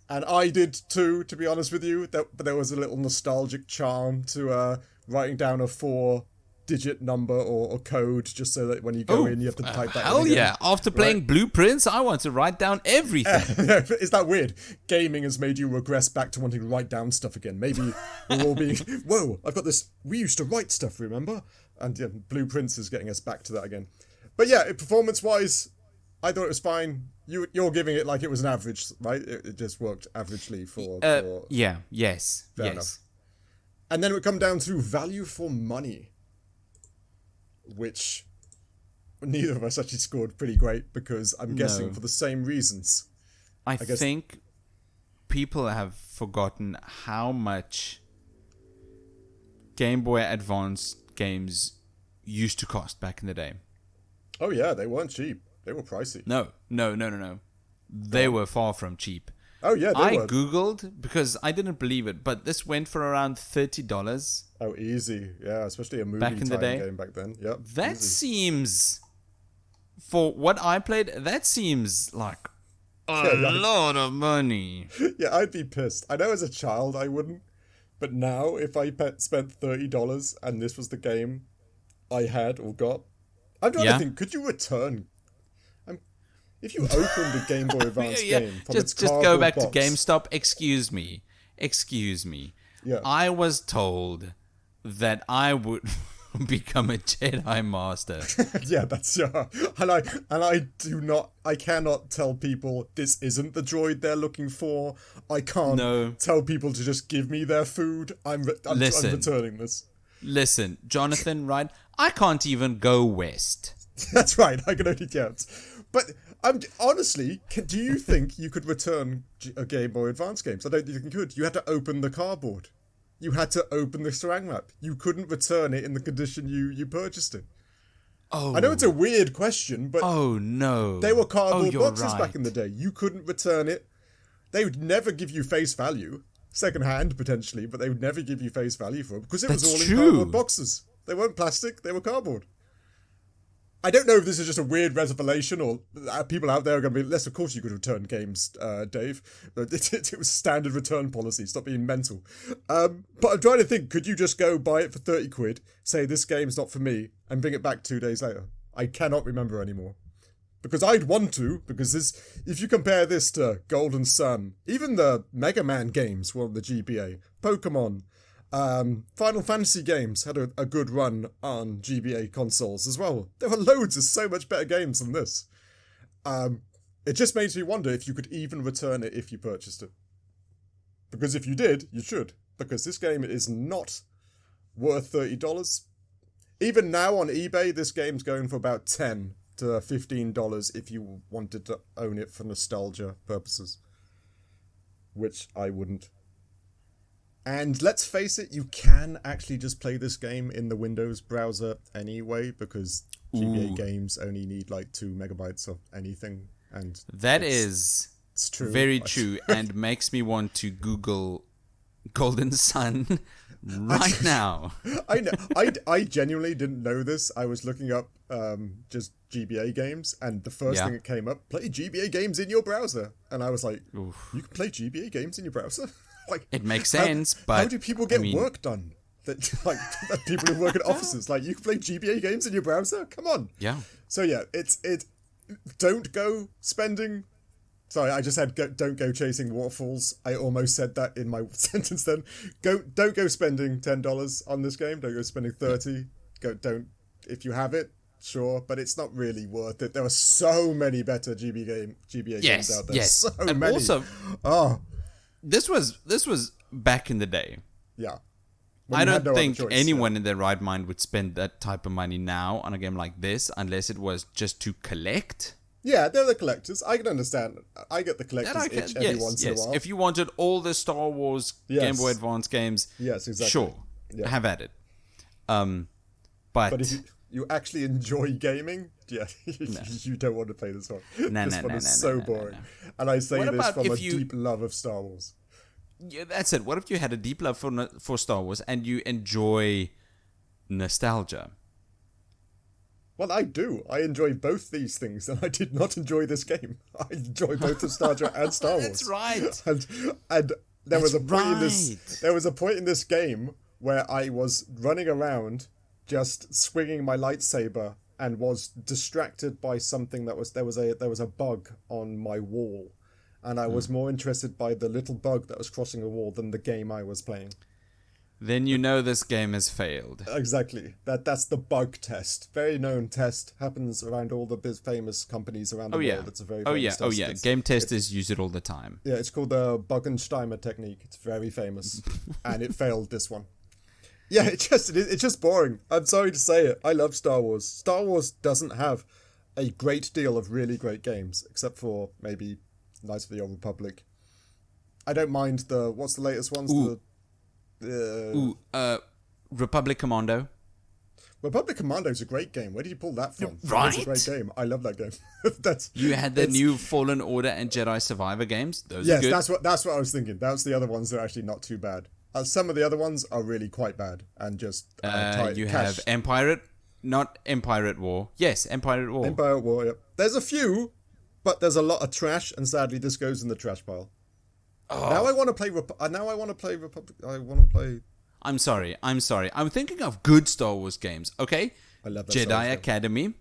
And I did too, to be honest with you. But there was a little nostalgic charm to writing down a 4-digit number or code just so that when you go in, you have to type that in. Hell yeah. After playing Blueprints, I want to write down everything. Is that weird? Gaming has made you regress back to wanting to write down stuff again. Maybe we're all being, whoa, I've got this, we used to write stuff, remember? And yeah, Blueprints is getting us back to that again. But yeah, performance-wise, I thought it was fine. You're giving it like it was an average, right? It just worked averagely for yeah, yes, fair enough. And then it would come down to value for money, which neither of us actually scored pretty great because I'm guessing for the same reasons. I think people have forgotten how much Game Boy Advance games used to cost back in the day. Oh yeah, they weren't cheap. They were pricey. No. They were far from cheap. Oh yeah, I googled because I didn't believe it, but this went for around $30. Oh, easy. Yeah, especially a movie back in the day game back then. Yep. That seems, for what I played, that seems like a lot of money. Yeah, I'd be pissed. I know as a child I wouldn't, but now if I spent $30 and this was the game I had or got, I'm trying to think, could you return? If you opened a Game Boy Advance game from its just go back box, to GameStop. Excuse me. Yeah. I was told that I would become a Jedi Master. Yeah, that's I cannot tell people this isn't the droid they're looking for. I can't tell people to just give me their food. I'm returning this. Listen, Jonathan, right? I can't even go west. That's right. I can only count. But honestly, do you think you could return a Game Boy Advance games? I don't think you could. You had to open the cardboard. You had to open the Sarang map. You couldn't return it in the condition you purchased it. Oh. I know it's a weird question, but they were cardboard boxes back in the day. You couldn't return it. They would never give you face value. Second hand, potentially, but they would never give you face value for it because it was all in cardboard boxes. They weren't plastic, they were cardboard. I don't know if this is just a weird reservation or people out there are going to be, yes, of course you could return games, Dave. It was standard return policy. Stop being mental. But I'm trying to think, could you just go buy it for 30 quid, say this game's not for me, and bring it back 2 days later? I cannot remember anymore. Because I'd want to, because if you compare this to Golden Sun, even the Mega Man games were on the GBA, Pokemon, Final Fantasy games had a good run on GBA consoles as well. There were loads of so much better games than this. It just makes me wonder if you could even return it if you purchased it. Because if you did, you should. Because this game is not worth $30. Even now on eBay, this game's going for about $10 to $15 if you wanted to own it for nostalgia purposes. Which I wouldn't. And let's face it, you can actually just play this game in the Windows browser anyway, because GBA games only need like 2 megabytes of anything. And it's true. Very true, and makes me want to Google Golden Sun right now. I know. I genuinely didn't know this. I was looking up just GBA games, and the first thing that came up, play GBA games in your browser. And I was like, Oof. You can play GBA games in your browser? Like, it makes sense, but how do people get work done? That people who work at offices, like, you can play GBA games in your browser? Come on. Yeah. So yeah, don't go spending. Sorry, I just said don't go chasing waterfalls. I almost said that in my sentence. Then don't go spending $10 on this game. Don't go spending $30. Don't if you have it, sure, but it's not really worth it. There are so many better GBA games out there. Yes, so and many. Also, This was back in the day. Yeah. I don't think anyone in their right mind would spend that type of money now on a game like this unless it was just to collect. Yeah, they're the collectors. I can understand. I get the collector's itch every once in a while. If you wanted all the Star Wars Game Boy Advance games, yes, exactly. Sure, have at it. But if you actually enjoy gaming, you don't want to play this one. This one is so boring. And I say this from a deep love of Star Wars. Yeah, that's it. What if you had a deep love for Star Wars and you enjoy nostalgia? Well, I do. I enjoy both these things, and I did not enjoy this game. I enjoy both nostalgia and Star Wars. That's right. And there was a point in this game where I was running around just swinging my lightsaber and was distracted by something there was a bug on my wall, and I was more interested by the little bug that was crossing the wall than the game I was playing. Then you know this game has failed. Exactly. That's the bug test. Very known test. Happens around all the famous companies around the world. It's a very famous test. Game testers use it all the time. Yeah, it's called the Bugensteimer technique. It's very famous. And it failed this one. Yeah, it's just boring. I'm sorry to say it. I love Star Wars. Star Wars doesn't have a great deal of really great games, except for maybe Knights of the Old Republic. I don't mind what's the latest ones? Republic Commando. Republic Commando is a great game. Where did you pull that from? Right. It's a great game. I love that game. You had the new Fallen Order and Jedi Survivor games. Those are good. That's what I was thinking. That's the other ones that are actually not too bad. Some of the other ones are really quite bad and just you have Empire at War. Yes, Empire at War. Empire at War. Yep. There's a few, but there's a lot of trash, and sadly, this goes in the trash pile. Oh. Now I want to play Republic. I want to play. I'm sorry. I'm thinking of good Star Wars games. Okay. I love that Jedi Academy.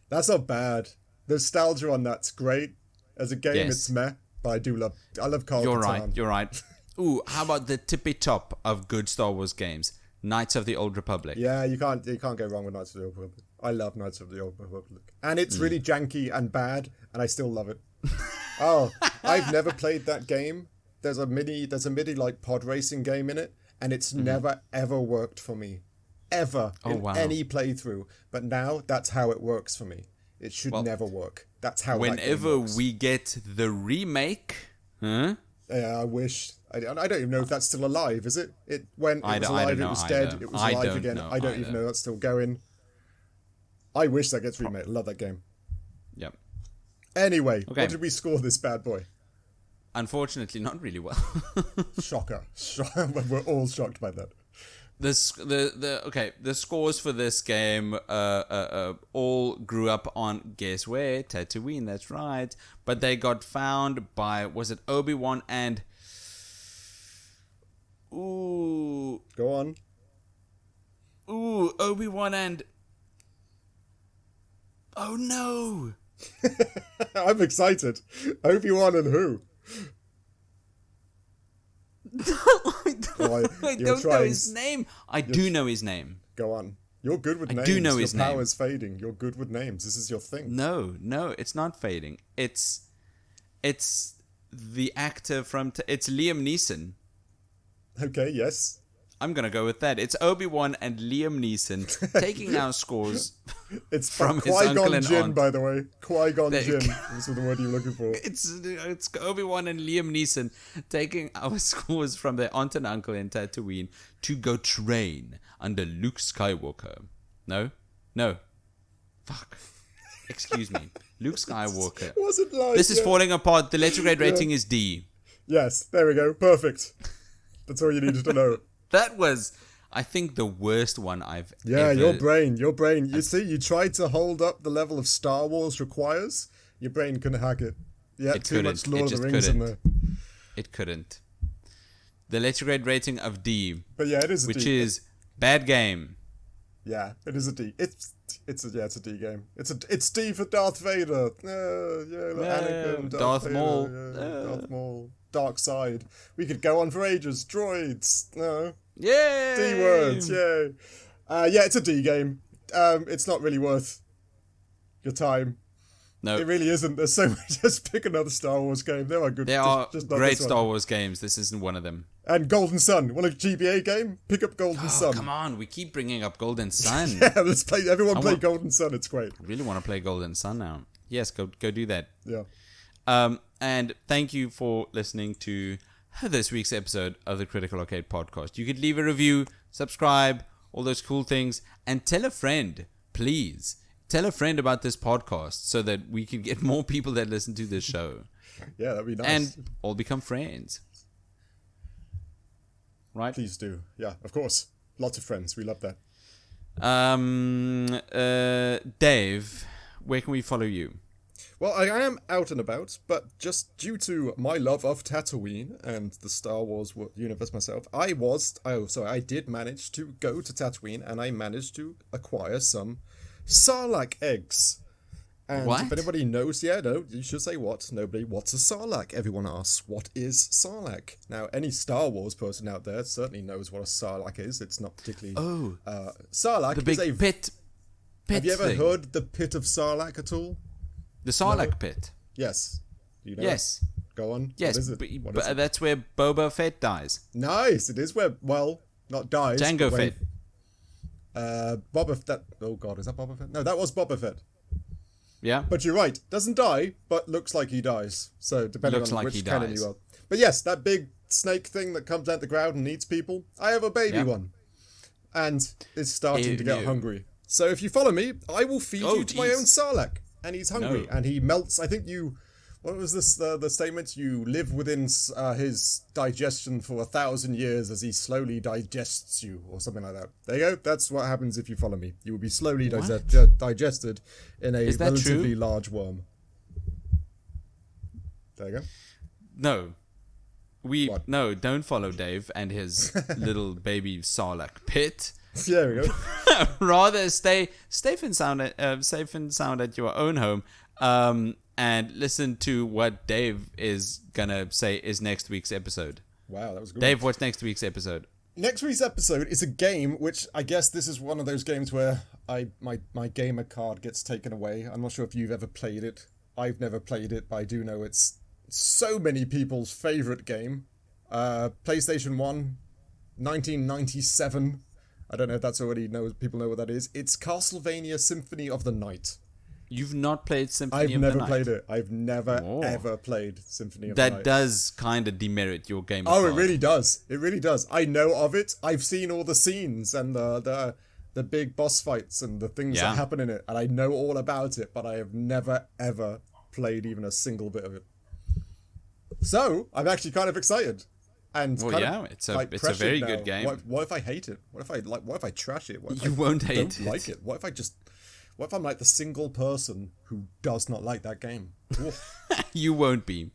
That's not bad. The nostalgia on that's great. As a game, it's meh, but I love Carl. You're right. Ooh, how about the tippy top of good Star Wars games? Knights of the Old Republic. Yeah, you can't go wrong with Knights of the Old Republic. I love Knights of the Old Republic. And it's really janky and bad, and I still love it. Oh, I've never played that game. There's a mini like pod racing game in it, and it's never ever worked for me. Ever in any playthrough. But now that's how it works for me. It should never work. That's how whenever we get the remake, Yeah, I wish. I don't even know if that's still alive, is it? It went, it was alive, it was dead, it was alive again. I don't even know that's still going. I wish that gets remade. I love that game. Yep. Anyway, what did we score this bad boy? Unfortunately, not really well. Shocker. We're all shocked by that. the scores for this game all grew up on, guess where? Tatooine, that's right. But they got found by, was it Obi-Wan and Go on. Obi-Wan and oh no. I'm excited. Obi-Wan and who? I don't know his name. I do know his name. Go on. You're good with names. I do know his name. Your power's fading. You're good with names. This is your thing. No, it's not fading. It's the actor from... it's Liam Neeson. Okay, yes. I'm going to go with that. It's Obi-Wan and Liam Neeson taking our scores it's from his uncle Qui-Gon and Jinn, aunt. by the way. Qui-Gon Jinn is the word you're looking for. It's Obi-Wan and Liam Neeson taking our scores from their aunt and uncle in Tatooine to go train under Luke Skywalker. No. Fuck. Excuse me. Luke Skywalker. Wasn't like this is falling apart. The letter grade rating is D. Yes, there we go. Perfect. That's all you needed to know. That was, I think, the worst one I've ever... Yeah, your brain. You see, you tried to hold up the level of Star Wars requires. Your brain couldn't hack it. Yeah, too much Lord of the Rings in there. It couldn't. The letter grade rating of D. But yeah, it is a D. Which is bad game. Yeah, it is a D. It's a D game. It's D for Darth Vader. Anakin, Darth Vader, Maul. Darth Maul. Dark side. We could go on for ages. Droids. No. Yay! D words. Yay. Yeah, it's a D game. It's not really worth your time. No. It really isn't. There's so much. Just pick another Star Wars game. There are good. There are just great Star Wars games. This isn't one of them. And Golden Sun. Want a GBA game? Pick up Golden Sun. Come on. We keep bringing up Golden Sun. Yeah, let's play. Everyone play Golden Sun. It's great. I really want to play Golden Sun now. Yes, go do that. Yeah. And thank you for listening to this week's episode of the Critical Arcade Podcast. You could leave a review, subscribe, all those cool things, and tell a friend, please. Tell a friend about this podcast so that we can get more people that listen to this show. Yeah, that'd be nice. And all become friends. Right? Please do. Yeah, of course. Lots of friends. We love that. Dave, where can we follow you? Well, I am out and about, but just due to my love of Tatooine and the Star Wars universe myself, I did manage to go to Tatooine and I managed to acquire some Sarlacc eggs. And what? If anybody knows, you should say what. Nobody, what's a Sarlacc? Everyone asks, what is Sarlacc? Now, any Star Wars person out there certainly knows what a Sarlacc is. It's not particularly... Sarlacc the big is a... pit Have you ever thing. heard the pit of Sarlacc at all? The Sarlacc pit. Yes. You know yes. Go on. Yes, what is it? but that's where Boba Fett dies. Nice. It is where, well, not dies. Jango Fett. Boba Fett. Oh God, is that Boba Fett? No, that was Boba Fett. Yeah. But you're right. Doesn't die, but looks like he dies. So depending on which canon you are. But yes, that big snake thing that comes out the ground and eats people. I have a baby one, and it's starting to get hungry. So if you follow me, I will feed you to my own Sarlacc. And he's hungry, and he melts. I think you... What was this? The statement? You live within his digestion for 1,000 years as he slowly digests you, or something like that. There you go. That's what happens if you follow me. You will be slowly digested in a relatively large worm. There you go. No. No, don't follow Dave and his little baby Sarlacc pit. There we go. Rather stay safe and sound at your own home, and listen to what Dave is gonna say is next week's episode. Wow, that was good. Dave, what's next week's episode? Next week's episode is a game which I guess this is one of those games where my gamer card gets taken away. I'm not sure if you've ever played it. I've never played it, but I do know it's so many people's favorite game. PlayStation 1, 1997. I don't know if that's already people know what that is. It's Castlevania Symphony of the Night. You've not played Symphony of the Night? I've never played it. I've never, ever played Symphony of the Night. That does kind of demerit your game. Oh, it really does. It really does. I know of it. I've seen all the scenes and the big boss fights and the things that happen in it. And I know all about it, but I have never, ever played even a single bit of it. So, I'm actually kind of excited. And Well, kind yeah, of, it's a like, it's a very pressured good now. game. What if I hate it? What if I trash it? What if You I won't hate don't it. like it? What if I'm like the single person who does not like that game? You won't be.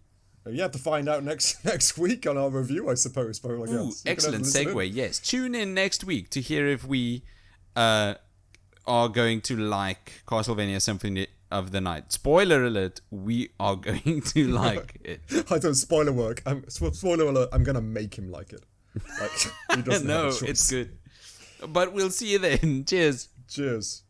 You have to find out next week on our review, I suppose. Ooh, excellent segue. Yes, tune in next week to hear if we are going to like Castlevania Symphony of the Night. Spoiler alert: we are going to like it. I don't spoiler work. Spoiler alert: I'm gonna make him like it. Like, he doesn't No, have a choice. it's good. But we'll see you then. Cheers. Cheers.